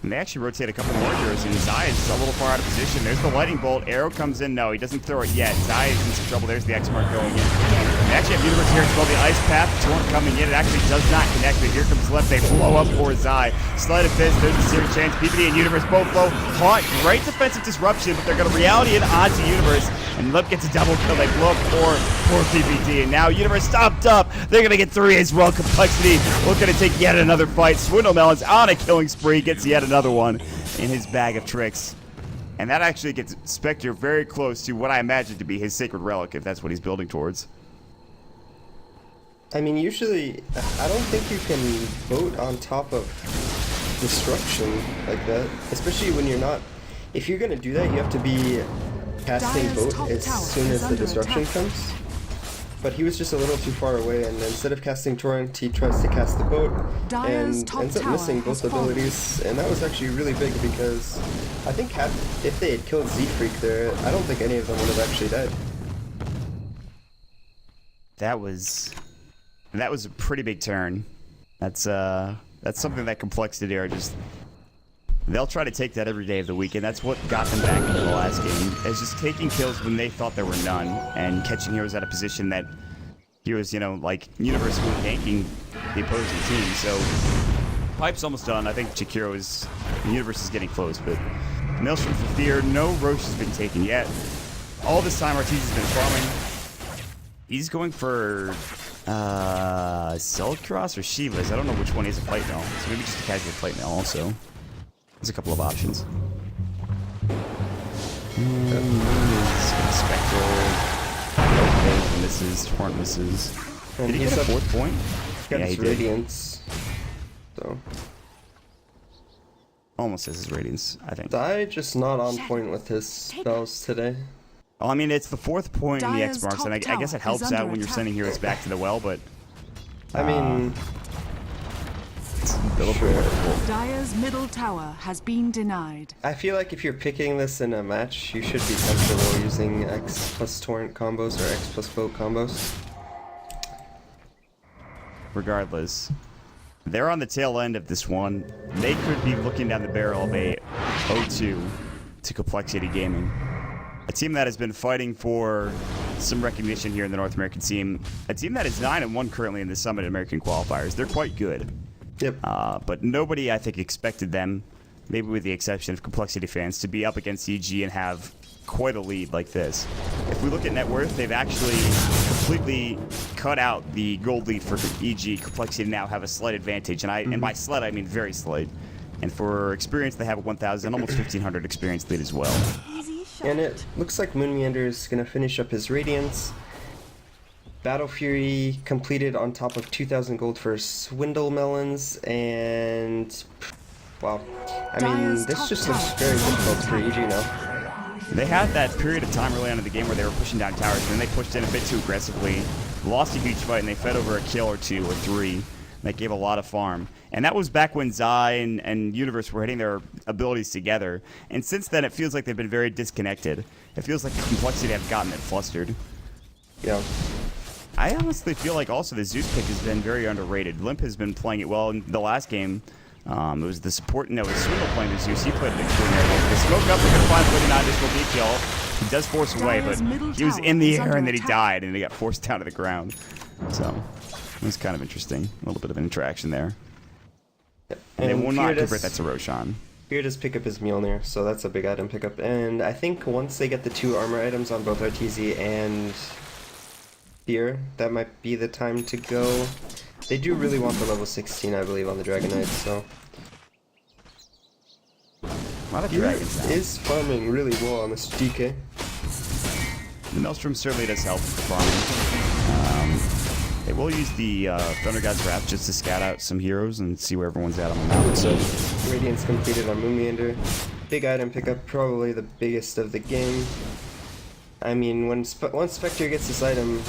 And they actually rotate a couple more heroes, and Zai is a little far out of position. There's the Lightning Bolt. Arrow comes in. No, he doesn't throw it yet. Zai is in some trouble. There's the X-Mark going in. They actually have Universe here as well. The Ice Path. Torrent coming in. It actually does not connect, but here comes left. They blow up for Zai. Sleight of Fist. There's the Searing Chains. PPD and Universe both low. Haunt. Great defensive disruption, but they're going to reality it onto Universe. And Lip gets a double kill. They blow up for PPD. And now Universe stopped up. They're going to get 3 as well. Complexity looking to take yet another fight. Swindle Melon's on a killing spree. Gets yet another one in his bag of tricks. And that actually gets Spectre very close to what I imagine to be his Sacred Relic, if that's what he's building towards. I mean, usually, I don't think you can vote on top of destruction like that. Especially when you're not... If you're going to do that, you have to be casting Dire's boat top as tower soon is as the under disruption attack. comes. But he was just a little too far away, and instead of casting Torrent, he tries to cast the boat Dire's and top ends up tower missing both has fallen. abilities. And that was actually really big because I think if they had killed Z-Freak there, I don't think any of them would have actually died. That was a pretty big turn. That's something that Complexity are just. They'll try to take that every day of the week, and that's what got them back into the last game. Is just taking kills when they thought there were none, and catching heroes out of position that heroes, like Universe were ganking the opposing team. So Pipe's almost done. I think Universe is getting close, but Maelstrom for Fear, no Roche has been taken yet. All this time Arteezy's been farming. He's going for Silk Cross or Shivas. I don't know which one is a plate mail, so maybe just a casual plate mail also. There's a couple of options. Spectral. Okay, misses. Torrent misses. And Did he get a fourth point? Got Yeah, his he did. Radiance. So. Almost as his Radiance, I think. Dai just not on point with his spells today. Well, I mean, it's the fourth point in the Dire's X marks, and I top guess it tower helps is out under when you're attack. sending heroes back to the well, but I mean, it's a little bit difficult. Dire's middle tower has been denied. I feel like if you're picking this in a match, you should be comfortable using X plus Torrent combos or X plus Boat combos. Regardless, they're on the tail end of this one. They could be looking down the barrel of a 0-2 to Complexity Gaming. A team that has been fighting for some recognition here in the North American scene. A team that is 9-1 currently in the Summit American qualifiers. They're quite good. Yep. But nobody, I think, expected them, maybe with the exception of Complexity fans, to be up against EG and have quite a lead like this. If we look at net worth, they've actually completely cut out the gold lead for EG. Complexity now have a slight advantage, and by slight I mean very slight. And for experience, they have a 1,000, almost 1,500 experience lead as well. And it looks like Moon Meander is going to finish up his Radiance. Battle Fury completed on top of 2,000 gold for Swindle Melons, and wow. I mean, Dire's this top just looks tower very is under difficult for attack. EG now. They had that period of time early on in the game where they were pushing down towers, and then they pushed in a bit too aggressively, lost a huge fight, and they fed over a kill or two or three. That gave a lot of farm. And that was back when Zai and Universe were hitting their abilities together. And since then, it feels like they've been very disconnected. It feels like Complexity have gotten it flustered. Yeah. I honestly feel like also the Zeus pick has been very underrated. Limp has been playing it well in the last game. It was the support, no, it was Swindle playing the Zeus. He played it extraordinarily well. They smoke up, they're going to find 39, this will be a kill. He does force away, but Dire's middle he was tower in the is air under and then he attack. died, and he got forced down to the ground. So, it was kind of interesting. A little bit of an interaction there. And they will not convert that to Roshan. Here does pick up his Mjolnir, so that's a big item pickup. And I think once they get the 2 armor items on both Arteezy and Fear, that might be the time to go. They do really want the level 16, I believe, on the Dragon Knight, so. A lot of Fear dragons now. is farming really well on this DK. The Maelstrom certainly does help with the farming. They will use the Thunder God's Wrath just to scout out some heroes and see where everyone's at on the map. So, Radiance completed on Moon Meander. Big item pickup, probably the biggest of the game. I mean, once Spectre gets this item,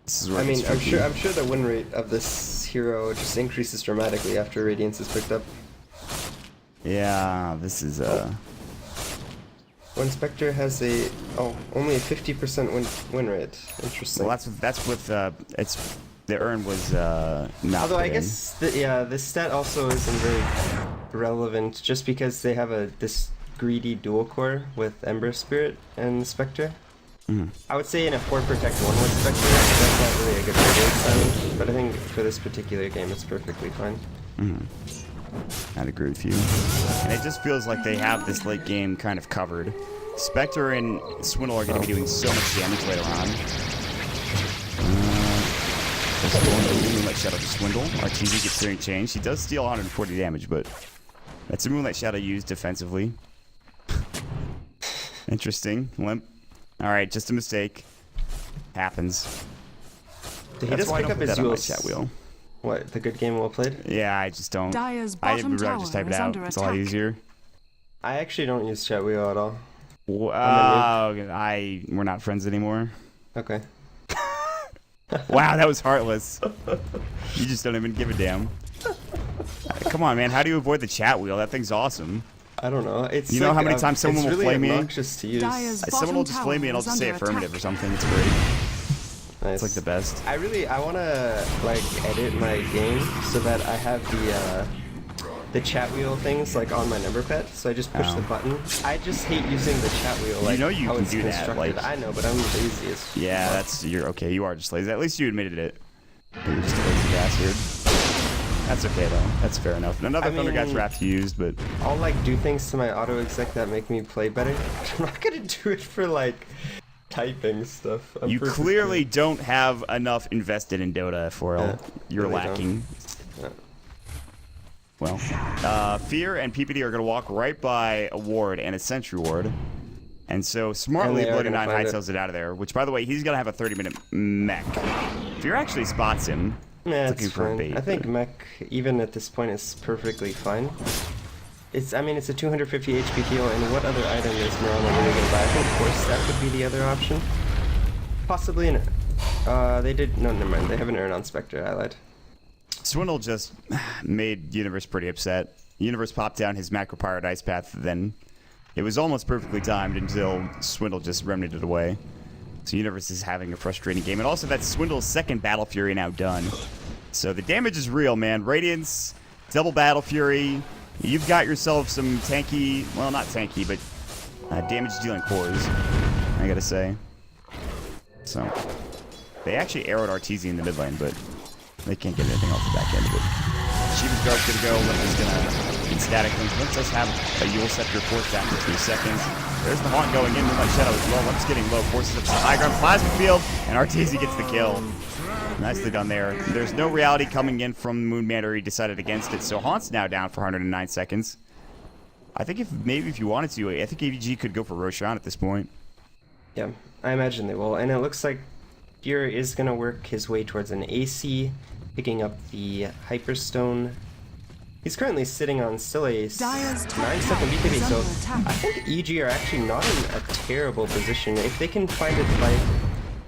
this is where I it mean, gets I'm tricky. sure the win rate of this hero just increases dramatically after Radiance is picked up. Yeah, this is When Spectre has only a 50% win rate. Interesting. well, that's with it's the urn was not. Although I put in. guess this stat also isn't very relevant just because they have this greedy dual core with Ember Spirit and Spectre. I would say in a 4 protect 1 with Spectre, that's not really a good radiance damage, but I think for this particular game it's perfectly fine. I'd agree with you. And it just feels like they have this late game kind of covered. Spectre and Swindle are going to be doing so much damage later on. Just going to Moonlight Shadow to Swindle. Arteezy gets clearing change. He does steal 140 damage, but that's a Moonlight Shadow used defensively. Interesting. Limp. Alright, just a mistake. Happens. He That's does why I pick don't up put his that on my Yules. chat wheel. What, the good game well played? Yeah, I just don't. Dire's I bottom would rather tower just type it is out. under It's a lot attack. easier. I actually don't use chat wheel at all. We're not friends anymore. Okay. Wow, that was heartless. You just don't even give a damn. Come on, man. How do you avoid the chat wheel? That thing's awesome. I don't know. It's you know how many times someone will flame me? To use. Someone will just flame me and I'll just say affirmative or something. It's great. Nice. It's like the best. I want to like edit my game so that I have the chat wheel things like on my number pad. So I just push the button. I just hate using the chat wheel. Like, you know you can do that. Like I know, but I'm lazy as fuck. Yeah, you're okay. You are just lazy. At least you admitted it. You're just a lazy bastard. That's okay though. That's fair enough. Another Thundercats Wrath used, but I'll like do things to my auto exec that make me play better. I'm not gonna do it for like typing stuff. You clearly don't have enough invested in Dota for you're really lacking. Well, Fear and PPD are gonna walk right by a ward and a sentry ward. And so smartly, Bloody 9 hightails it out of there, which by the way, he's gonna have a 30-minute mech. Fear actually spots him. Yeah, looking for a bait. I think mech, even at this point, is perfectly fine. It's a 250 HP heal, and what other item is Mirana really gonna buy? I think Force Step would be the other option. Possibly an never mind, they have an Urn on Spectre, I lied. Swindle just made Universe pretty upset. Universe popped down his macro pirate ice path, then it was almost perfectly timed until Swindle just remnanted it away. So Universe is having a frustrating game. And also that's Swindle's second Battle Fury now done. So the damage is real, man. Radiance, double Battle Fury. You've got yourself some tanky, well, not tanky, but damage-dealing cores, I gotta say. So they actually arrowed RTZ in the mid lane, but they can't get anything off the back end of it. Shiva's Guard's gonna go. Limp is gonna static things. Limp does have a Yule Scepter forced after 3 seconds. There's the Haunt going in. Moonlight Shadow is low. Limp's getting low. Forces up to the high ground. Plasma Field. And RTZ gets the kill. Nicely done there. There's no reality coming in from Moon Manor. He decided against it. So Haunt's now down for 109 seconds. I think if you wanted to, I think AVG could go for Roshan at this point. Yeah, I imagine they will. And it looks like Fear is going to work his way towards an AC, picking up the Hyperstone. He's currently sitting on still a 9-second BKB, so I think EG are actually not in a terrible position. If they can find a fight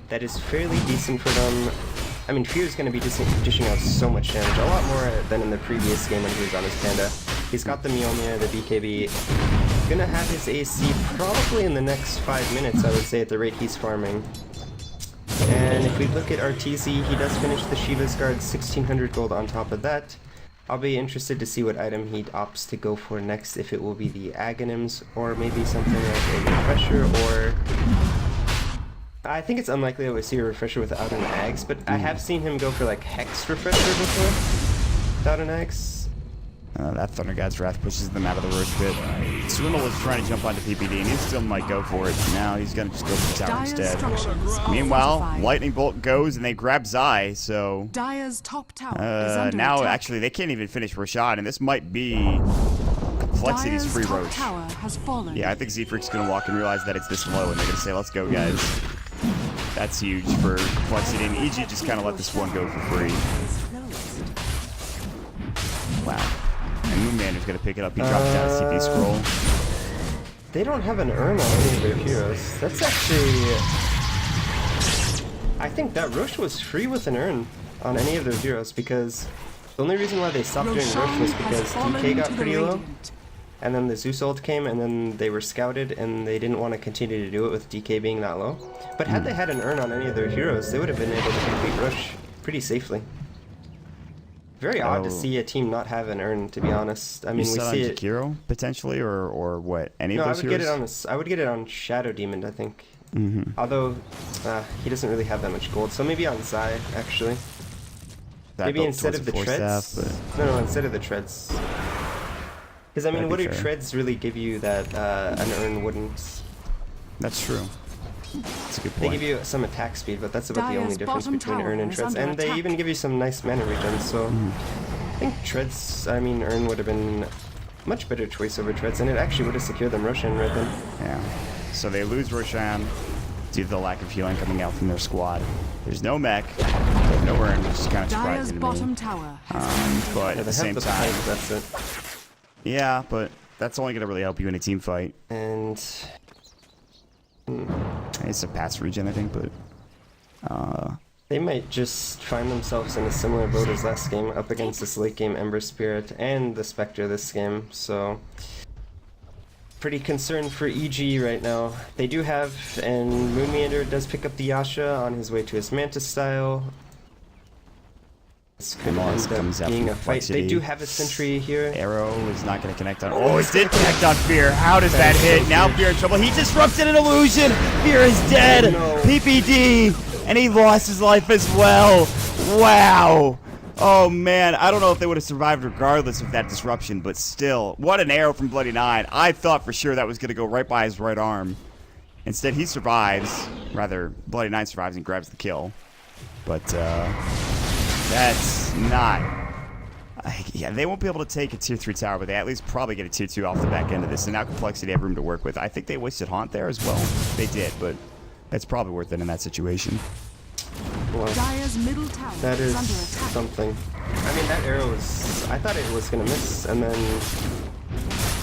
that is fairly decent for them, I mean, Fear is going to be dishing out so much damage, a lot more than in the previous game when he was on his Panda. He's got the Mjolnir, the BKB, gonna have his AC probably in the next 5 minutes, I would say, at the rate he's farming. And if we look at RTZ, he does finish the Shiva's Guard, 1600 gold on top of that. I'll be interested to see what item he opts to go for next, if it will be the Aghanims, or maybe something like a Refresher, or... I think it's unlikely I would see a Refresher without an Aghs, but I have seen him go for like Hex Refresher before, without an Aghs. That Thunder God's Wrath pushes them out of the Roach pit. Swindle was trying to jump onto PPD, and he still might go for it. Now he's going to just go for the tower instead. Meanwhile, Lightning Bolt goes, and they grab Zai, so... Dire's top tower is under now, attack. actually, they can't even finish Rashad, and this might be Complexity's free Roach. Tower has fallen. Yeah, I think Z-Freak's going to walk and realize that it's this low, and they're going to say, let's go, guys. That's huge for Complexity, and EG just kind of let this one go for free. Wow. And Moonman is going to pick it up. He drops down a CP scroll. They don't have an Urn on any of their heroes. That's actually... I think that Rosh was free with an Urn on any of their heroes, because the only reason why they stopped doing Rosh was because DK got pretty low, and then the Zeus ult came, and then they were scouted, and they didn't want to continue to do it with DK being that low. But had they had an Urn on any of their heroes, they would have been able to complete Rosh pretty safely. Very odd to see a team not have an Urn, to be honest. I mean, we see it. Jakiro potentially, or what? Any of those heroes? I would get it on Shadow Demon, I think. Although he doesn't really have that much gold, so maybe on Zai actually. Maybe instead of the treads. No, instead of the treads. Because I mean, what do treads really give you that an Urn wouldn't? That's true. That's a good point. They give you some attack speed, but that's about the only difference between Urn and treads. And they even give you some nice mana regen, so I think treads, I mean, Urn would have been a much better choice over treads, and it actually would have secured them Roshan right then. Yeah. So they lose Roshan due to the lack of healing coming out from their squad. There's no mech, no Urn, which is kind of surprising to me. But at the same time, that's it. Yeah, but that's only going to really help you in a team fight. And It's a pass regen, I think, but they might just find themselves in a similar boat as last game, up against this late game Ember Spirit and the Spectre this game. So pretty concerned for EG right now. They do have, and Moon Meander does pick up the Yasha on his way to his Mantis style. This could end up being a fight. They do have a sentry here. Arrow is not going to connect on. Oh, it did connect on Fear. How does that hit? Now Fear in trouble. He disrupted an illusion. Fear is dead. No. PPD, and he lost his life as well. Wow. Oh man, I don't know if they would have survived regardless of that disruption, but still, what an arrow from Bloody Nine. I thought for sure that was going to go right by his right arm. Instead, he survives. Rather, Bloody Nine survives and grabs the kill. But that's not... yeah, they won't be able to take a tier 3 tower, but they at least probably get a tier 2 off the back end of this. And now Complexity have room to work with. I think they wasted Haunt there as well. They did, but that's probably worth it in that situation. Well, Dire's middle tower that is under attack. something. I mean, that arrow was... I thought it was going to miss, and then...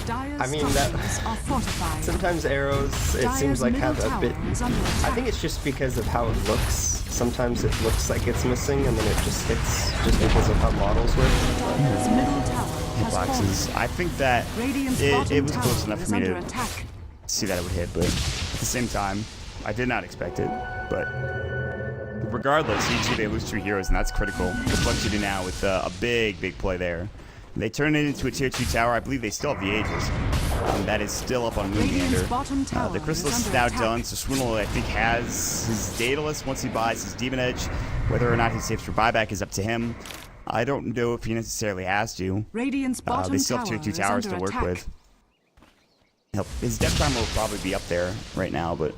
Dire's I mean, that... are fortified. Sometimes arrows, it Dire's seems like, have middle a bit... tower is under attack. I think it's just because of how it looks. Sometimes it looks like it's missing, and then it just hits just because of how models work. Dire's middle tower has Boxes. fallen. I think that Radiant's it bottom was close tower enough is for me under to attack. see that it would hit, but at the same time, I did not expect it. But regardless, each they lose 2 heroes, and that's critical. Complexity now with a big play there. They turn it into a tier 2 tower. I believe they still have the Aegis. That is still up on Moon Meander. The Chrysalis is now done, so Swindle, I think, has his Daedalus once he buys his Demon Edge. Whether or not he saves for buyback is up to him. I don't know if he necessarily has to. Radiant's bottom They still have tier 2 tower towers is to under work attack. with. His death timer will probably be up there right now, but...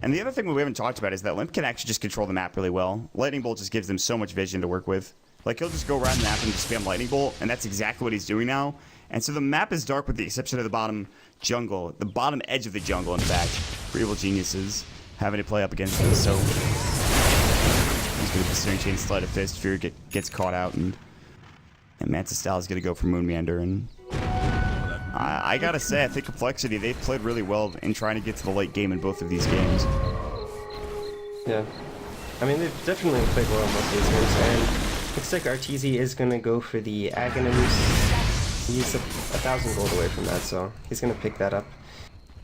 And the other thing we haven't talked about is that Limp can actually just control the map really well. Lightning Bolt just gives them so much vision to work with. Like, he'll just go around the map and just spam Lightning Bolt, and that's exactly what he's doing now. And so the map is dark with the exception of the bottom jungle, the bottom edge of the jungle, in fact, for Evil Geniuses having to play up against them. So he's going to be Searing Chain, Sleight of Fist, Fear gets caught out, and Mantis Style is going to go for Moon Meander. And I got to say, I think Complexity, they've played really well in trying to get to the late game in both of these games. Yeah. I mean, they've definitely played well in both of these games, and looks like Arteezy is going to go for the Aghanims. He's 1,000 gold away from that, so he's going to pick that up.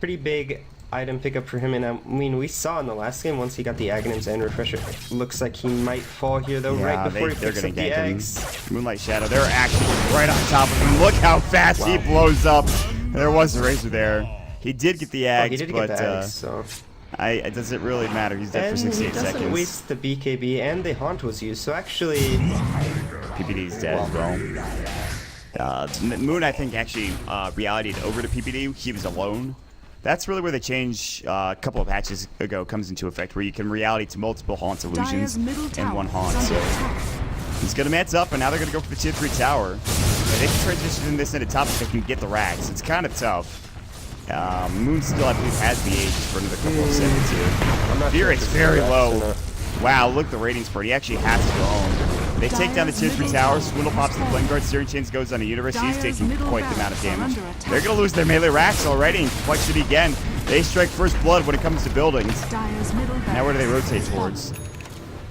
Pretty big item pickup for him, and I mean, we saw in the last game, once he got the Aghanims and Refresher, looks like he might fall here, though, right before he picks up the eggs. Moonlight Shadow, they're actually right on top of him. Look how fast he blows up. There was a razor there. He did get the eggs, but get the eggs, so... it doesn't really matter. He's dead for 68 seconds. And he doesn't waste the BKB, and the Haunt was used, so actually... PPD's dead as well. Moon, I think, actually realityed over to PPD. He was alone. That's really where the change a couple of patches ago comes into effect, where you can reality to multiple Haunt illusions in one Haunt. So he's going to mance up, and now they're going to go for the tier 3 tower. And they can transition this into top if they can get the racks. It's kind of tough. Moon still, I believe, has the Aegis for another couple of seconds here. Fear is very low. Wow, look at the ratings for it. He actually has to go home. They take down the tier 3 tower. Swindle pops the Flame Guard. Searing Chains goes on a Universe. He's taking quite the amount of damage. They're going to lose their melee racks already. And Complexity again. They strike first blood when it comes to buildings. Now where do they rotate towards?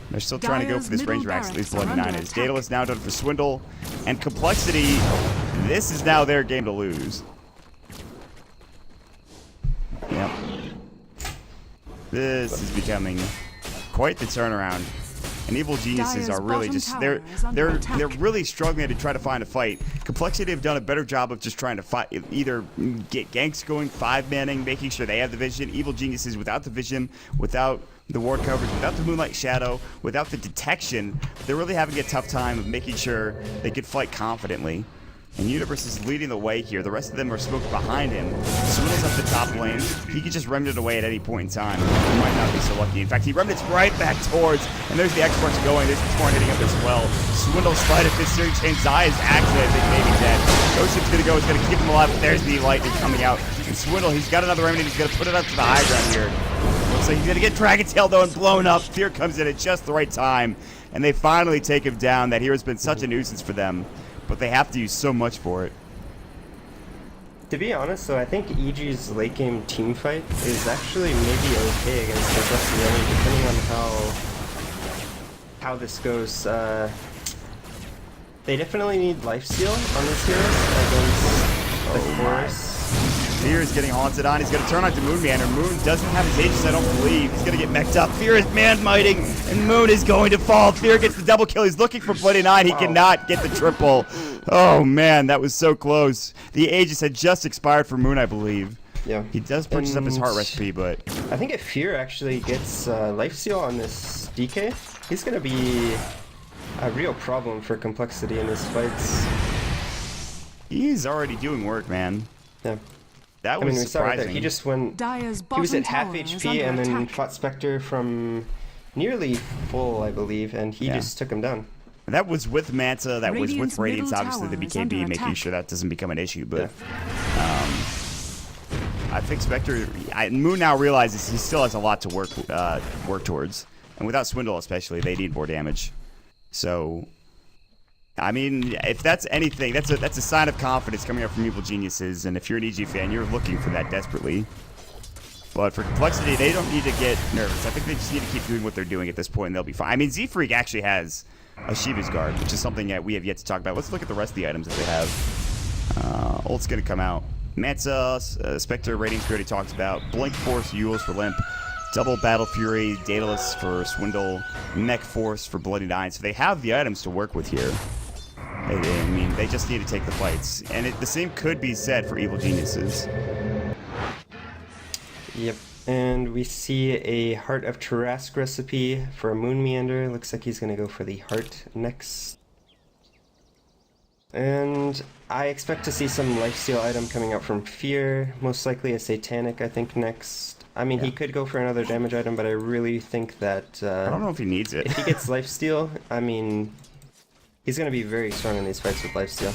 They're still trying to go for this range racks. At least Bloody 9 is. Daedalus now done for Swindle. And Complexity, this is now their game to lose. Yep. This is becoming quite the turnaround. And Evil Geniuses are really just they're really struggling to try to find a fight. Complexity have done a better job of just trying to fight, either get ganks going, 5-manning, making sure they have the vision. Evil Geniuses without the vision, without the ward coverage, without the Moonlight Shadow, without the detection, they're really having a tough time of making sure they could fight confidently. And Universe is leading the way here. The rest of them are smoked behind him. Swindle's up the top lane. He could just remnant away at any point in time. He might not be so lucky. In fact, he remnants right back towards, and there's the X-Sparks going. There's the Torn hitting up as well. Swindle's Sleight of Fist, Searing Chain, Zai is actually, I think, maybe dead. Ocean's gonna go, it's gonna keep him alive, but there's the lightning coming out. And Swindle, he's got another remnant, he's gonna put it up to the high ground here. Looks like he's gonna get Dragon Tail though and blown up. Fear comes in at just the right time, and they finally take him down. That hero's been such a nuisance for them, but they have to use so much for it. To be honest, though, I think EG's late game team fight is actually maybe okay against Complexity. I mean, depending on how this goes. They definitely need lifesteal on these heroes against the chorus. Fear is getting haunted on. He's going to turn on to Moon Meander. Moon doesn't have his Aegis, I don't believe. He's going to get mech'd up. Fear is man-miting, and Moon is going to fall. Fear gets the double kill. He's looking for Bloody 9. He cannot get the triple. Oh, man, that was so close. The Aegis had just expired for Moon, I believe. Yeah. He does purchase up his heart recipe, but... I think if Fear actually gets lifesteal on this DK, he's going to be a real problem for Complexity in his fights. He's already doing work, man. Yeah. That was surprising. That he just went. Dyer's He was bottom at half tower is HP under and then attack. fought Spectre from nearly full, I believe, and he just took him down. That was with Manta, that was with Radiant's Radiance, middle obviously the tower is under BKB, making attack. sure that doesn't become an issue, but I think Spectre, Moon now realizes he still has a lot to work towards, and without Swindle especially, they need more damage. So, I mean, if that's anything, that's a sign of confidence coming up from Evil Geniuses, and if you're an EG fan, you're looking for that desperately. But for Complexity, they don't need to get nervous. I think they just need to keep doing what they're doing at this point, and they'll be fine. I mean, Z-Freak actually has a Shiva's Guard, which is something that we have yet to talk about. Let's look at the rest of the items that they have. Ult's going to come out. Manta, Spectre, Radiance we already talked about. Blink Force, Yules for Limp. Double Battle Fury, Daedalus for Swindle. Mech Force for Bloody 9. So they have the items to work with here. I mean, they just need to take the fights. And the same could be said for Evil Geniuses. Yep. And we see a Heart of Tarask recipe for a Moon Meander. Looks like he's going to go for the heart next. And I expect to see some lifesteal item coming out from Fear. Most likely a Satanic, I think, next. I mean, he could go for another damage item, but I really think that... I don't know if he needs it. If he gets lifesteal, I mean... He's going to be very strong in these fights with lifesteal.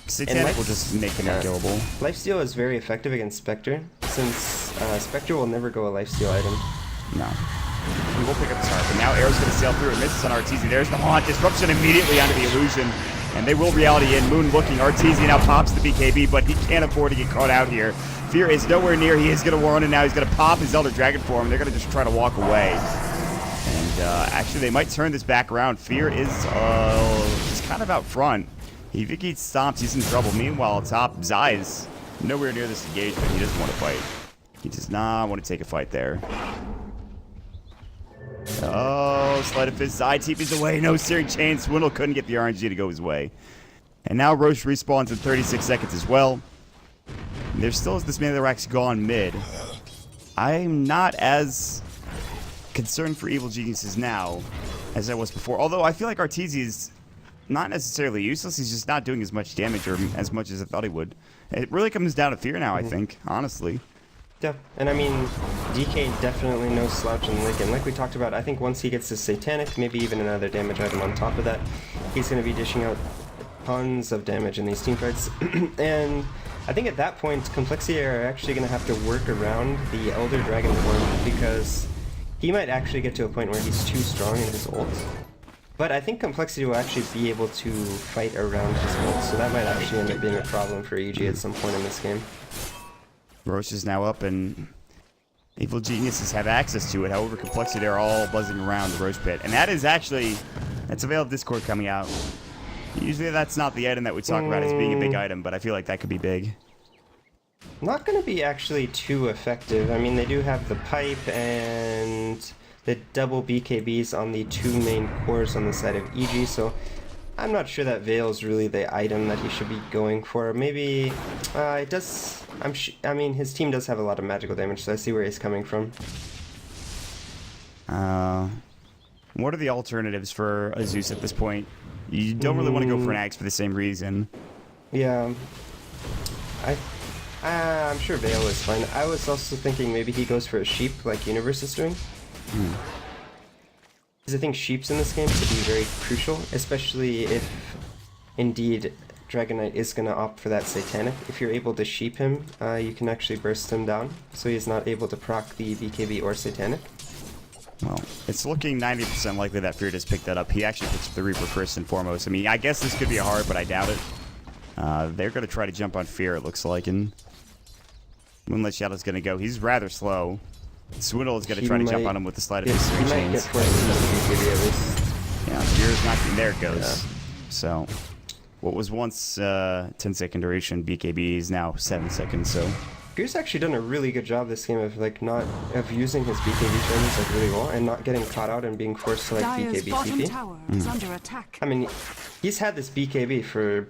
Satanic will just make him unkillable. Lifesteal is very effective against Spectre, since Spectre will never go a lifesteal item. No. He will pick up his heart, but now Arrow's going to sail through. It misses on Arteezy. There's the haunt. Disruption immediately onto the illusion. And they will reality in. Moon looking. Arteezy now pops the BKB, but he can't afford to get caught out here. Fear is nowhere near. He is going to warn, and now he's going to pop his Elder Dragon form. They're going to just try to walk away. And actually, they might turn this back around. Fear is just kind of out front. If he gets stomped, he's in trouble. Meanwhile, top, Zai is nowhere near this engagement. He doesn't want to fight. He does not want to take a fight there. Oh, Sleight of Fist. Zai TP's away. No Searing Chain. Swindle couldn't get the RNG to go his way. And now Roche respawns in 36 seconds as well. And there still is this Man of the Racks gone mid. I'm not as concerned for Evil Geniuses now as I was before. Although I feel like Arteezy is not necessarily useless. He's just not doing as much damage or as much as I thought he would. It really comes down to Fear now, I think, honestly. Yeah, and I mean, DK definitely no slouch in Lincoln. Like we talked about, I think once he gets his Satanic, maybe even another damage item on top of that, he's going to be dishing out tons of damage in these teamfights. And I think at that point, Complexity are actually going to have to work around the Elder Dragon form, because he might actually get to a point where he's too strong in his ult. But I think Complexity will actually be able to fight around his ult, so that might actually end up being a problem for EG at some point in this game. Roche is now up, and Evil Geniuses have access to it. However, Complexity are all buzzing around the Roche pit. And that is actually... That's a Veil of Discord coming out. Usually that's not the item that we talk about as being a big item, but I feel like that could be big. Not going to be actually too effective. I mean, they do have the pipe and the double BKBs on the two main cores on the side of EG, so I'm not sure that Veil is really the item that he should be going for. Maybe it does. I mean, his team does have a lot of magical damage, so I see where he's coming from. What are the alternatives for a Zeus at this point? You don't really want to go for an Axe for the same reason. Yeah, I'm sure Veil is fine. I was also thinking maybe he goes for a Sheep like Universe is doing. Because I think Sheeps in this game could be very crucial, especially if indeed Dragon Knight is going to opt for that Satanic. If you're able to Sheep him, you can actually burst him down, so he's not able to proc the BKB or Satanic. Well, it's looking 90% likely that Fear just picked that up. He actually picks up the Reaper first and foremost. I mean, I guess this could be hard, but I doubt it. They're going to try to jump on Fear, it looks like, and Moonlight Shadow's going to go. He's rather slow. Swindle is going to try to jump on him with the slide of his 3 chains. Yeah, Fear's not. There it goes. Yeah. So, what was once 10-second duration BKB is now 7 seconds. So, Fear's actually done a really good job this game of using his BKB terms like really well and not getting caught out and being forced to like BKB TP. Tower is under attack. I mean, he's had this BKB for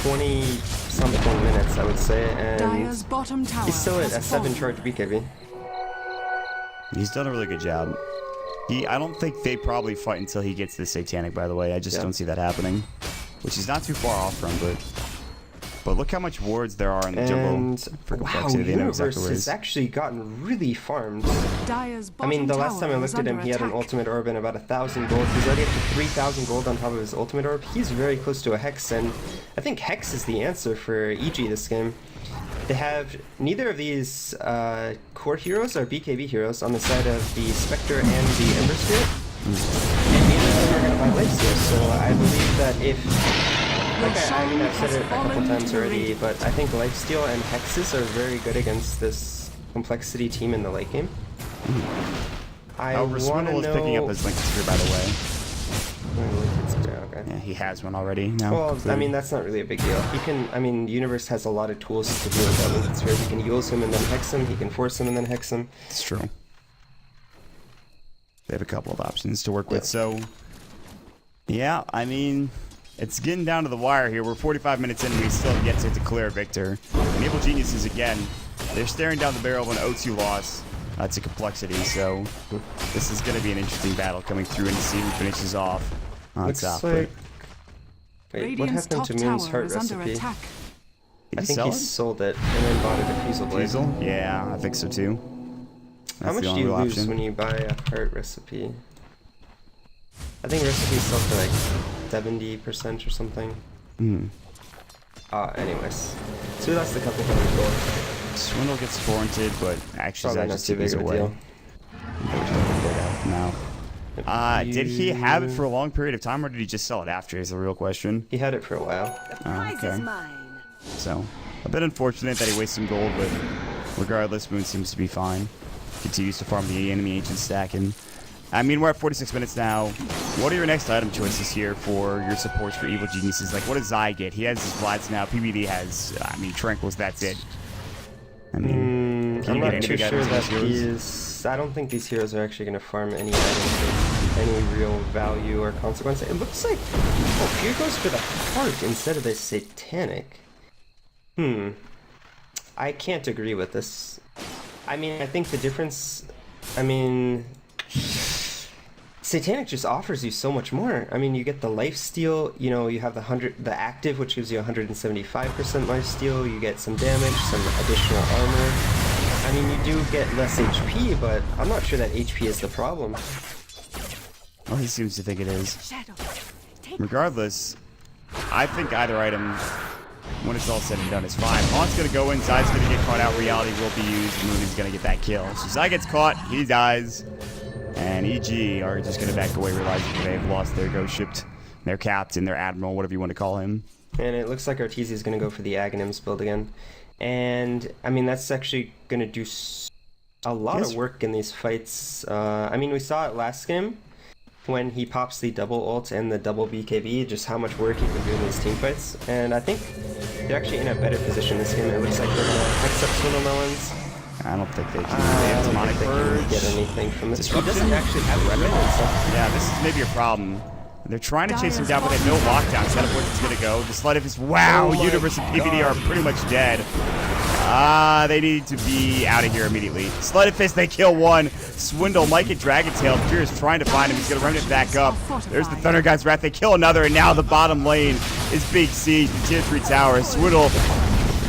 20-something minutes, I would say, and he's still at a 7-charge BKB. He's done a really good job. I don't think they probably fight until he gets the Satanic, by the way. I just don't see that happening. Which he's not too far off from, but look how much wards there are in the jungle. For wow, Universe has actually gotten really farmed. I mean, the last time I looked at him, he had an ultimate orb and about 1,000 gold. He's already up to 3,000 gold on top of his ultimate orb. He's very close to a Hex, and I think Hex is the answer for EG this game. They have neither of these core heroes are BKB heroes on the side of the Spectre and the Ember Spirit. And neither of them are going to buy lifesteal, so I believe that if... I mean, I've said it a couple times already, but I think lifesteal and hexes are very good against this complexity team in the late game. I want to know... is picking up his Linked Spear, by the way. Okay. Yeah, he has one already now. Well, I mean, that's not really a big deal. He can, I mean, Universe has a lot of tools to deal with that Linked Spear. He can use him and then hex him, he can force him and then hex him. It's true. They have a couple of options to work with, so... Yeah, I mean... It's getting down to the wire here. We're 45 minutes in and we still have yet to declare a victor. And Evil Geniuses, again, they're staring down the barrel of an 0-2 loss to complexity, so this is going to be an interesting battle coming through and see who finishes off on top. Like... Wait, what happened to Moon's Heart Recipe? I think he sold it and then bought a Diffusal Blade. Diffusal? Yeah, I think so too. How much do you lose when you buy a Heart Recipe? I think recipes sell for like 70% or something. Anyways. So we lost a couple hundred gold. Swindle gets warranted, but actually that just gives away. Now. Did he have it for a long period of time, or did he just sell it after is the real question. He had it for a while. Okay. So, a bit unfortunate that he wasted some gold, but regardless, Moon seems to be fine. Continues to farm the enemy ancient stack, and I mean, we're at 46 minutes now. What are your next item choices here for your supports for Evil Geniuses? Like, what does Zai get? He has his Vlads now. PBD has, I mean, Tranquils, that's it. I mean, I'm not too sure that these... I don't think these heroes are actually going to farm any items with any real value or consequence. It looks like... Oh, here goes for the heart instead of the Satanic. I can't agree with this. I mean, I think the difference... I mean... Satanic just offers you so much more. I mean, you get the lifesteal, you know, you have the active, which gives you 175% lifesteal, you get some damage, some additional armor. I mean, you do get less HP, but I'm not sure that HP is the problem. Well, he seems to think it is. Regardless, I think either item, when it's all said and done, is fine. Haunt's going to go in, Zai's going to get caught out, Reality will be used, Moon is going to get that kill. So Zai gets caught, he dies. And EG are just going to back away, realizing they've lost their ghost ship, their captain, their admiral, whatever you want to call him. And it looks like Arteezy is going to go for the Aghanims build again. And, I mean, that's actually going to do a lot of work in these fights. I mean, we saw it last game when he pops the double ult and the double BKB, just how much work he can do in these team fights. And I think they're actually in a better position this game. It looks like they're going to hex up Swindle Melons. I don't think they can. They have demonic purge. Get anything from this. He doesn't actually have weapons. Yeah, this is maybe a problem. They're trying to chase him down, but they have no lockdown. Set up where it's gonna go. The Sleight of Fist. Wow, Universe and PVD are pretty much dead. They need to be out of here immediately. Sleight of Fist, they kill one. Swindle might get Dragon Tail. Fear is trying to find him. He's gonna run it back up. There's the Thunder God's Wrath. They kill another, and now the bottom lane is Big C. Tier 3 tower. Swindle.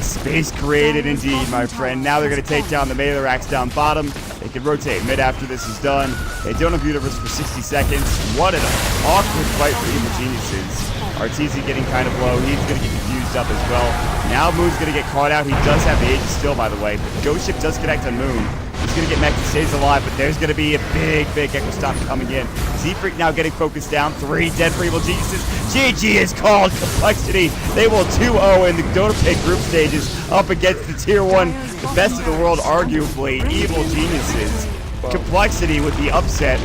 Space created indeed, my friend. Now they're going to take down the melee racks down bottom. They can rotate mid after this is done. They don't have Universe for 60 seconds. What an awkward fight for Evil Geniuses. Arteezy getting kind of low. He's going to get confused up as well. Now Moon's going to get caught out. He does have the Aegis still, by the way. Ghost Ship does connect on Moon. He's going to get Max stays alive, but there's going to be a big Echo Stomp coming in. Z-Freak now getting focused down. 3 dead for Evil Geniuses. GG is called. Complexity. They will 2-0 in the Dota Pit group stages up against the Tier 1, the best in the world, arguably, Evil Geniuses. Complexity with the upset.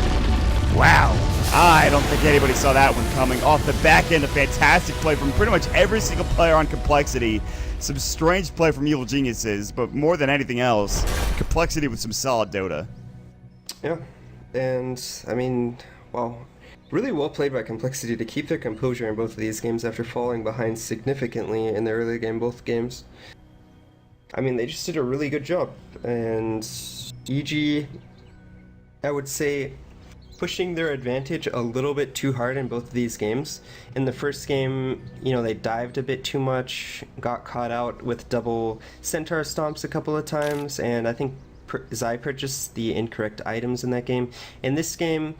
Wow. I don't think anybody saw that one coming. Off the back end, a fantastic play from pretty much every single player on Complexity. Some strange play from Evil Geniuses, but more than anything else, Complexity with some solid Dota. Yeah, and I mean, well, really well played by Complexity to keep their composure in both of these games after falling behind significantly in the early game, both games. I mean, they just did a really good job, and EG, I would say, pushing their advantage a little bit too hard in both of these games. In the first game, you know, they dived a bit too much, got caught out with double Centaur stomps a couple of times, and I think Zai purchased the incorrect items in that game. In this game,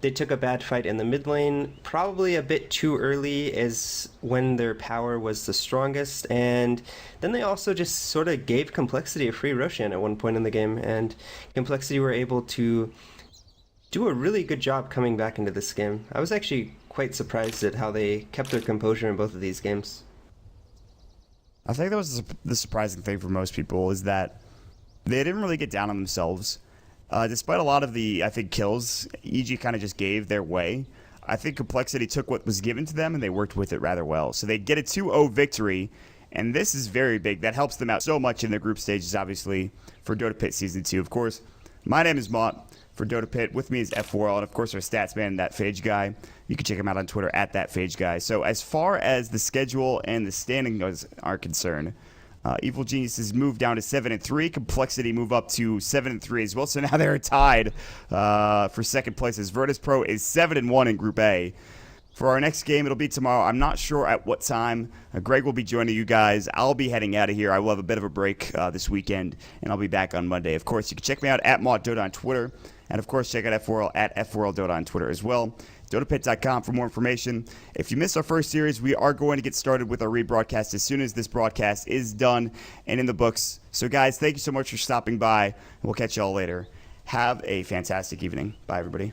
they took a bad fight in the mid lane, probably a bit too early as when their power was the strongest, and then they also just sort of gave Complexity a free Roshan at one point in the game, and Complexity were able to do a really good job coming back into this game. I was actually quite surprised at how they kept their composure in both of these games. I think that was the surprising thing for most people, is that they didn't really get down on themselves. Despite a lot of the, I think, kills, EG kind of just gave their way. I think Complexity took what was given to them and they worked with it rather well. So they get a 2-0 victory, and this is very big. That helps them out so much in their group stages, obviously, for Dota Pit Season 2. Of course, my name is Mott. For Dota Pit, with me is F4L, and of course our stats man, That Phage Guy. You can check him out on Twitter at That Phage Guy. So as far as the schedule and the standings are concerned, Evil Geniuses move down to 7-3. Complexity move up to 7-3 as well. So now they're tied for second place, as Virtus Pro is 7-1 in Group A. For our next game, it'll be tomorrow. I'm not sure at what time. Greg will be joining you guys. I'll be heading out of here. I will have a bit of a break this weekend, and I'll be back on Monday. Of course, you can check me out at MottDota on Twitter. And, of course, check out F4L at F4LDota on Twitter as well. DotaPit.com for more information. If you missed our first series, we are going to get started with our rebroadcast as soon as this broadcast is done and in the books. So, guys, thank you so much for stopping by. We'll catch you all later. Have a fantastic evening. Bye, everybody.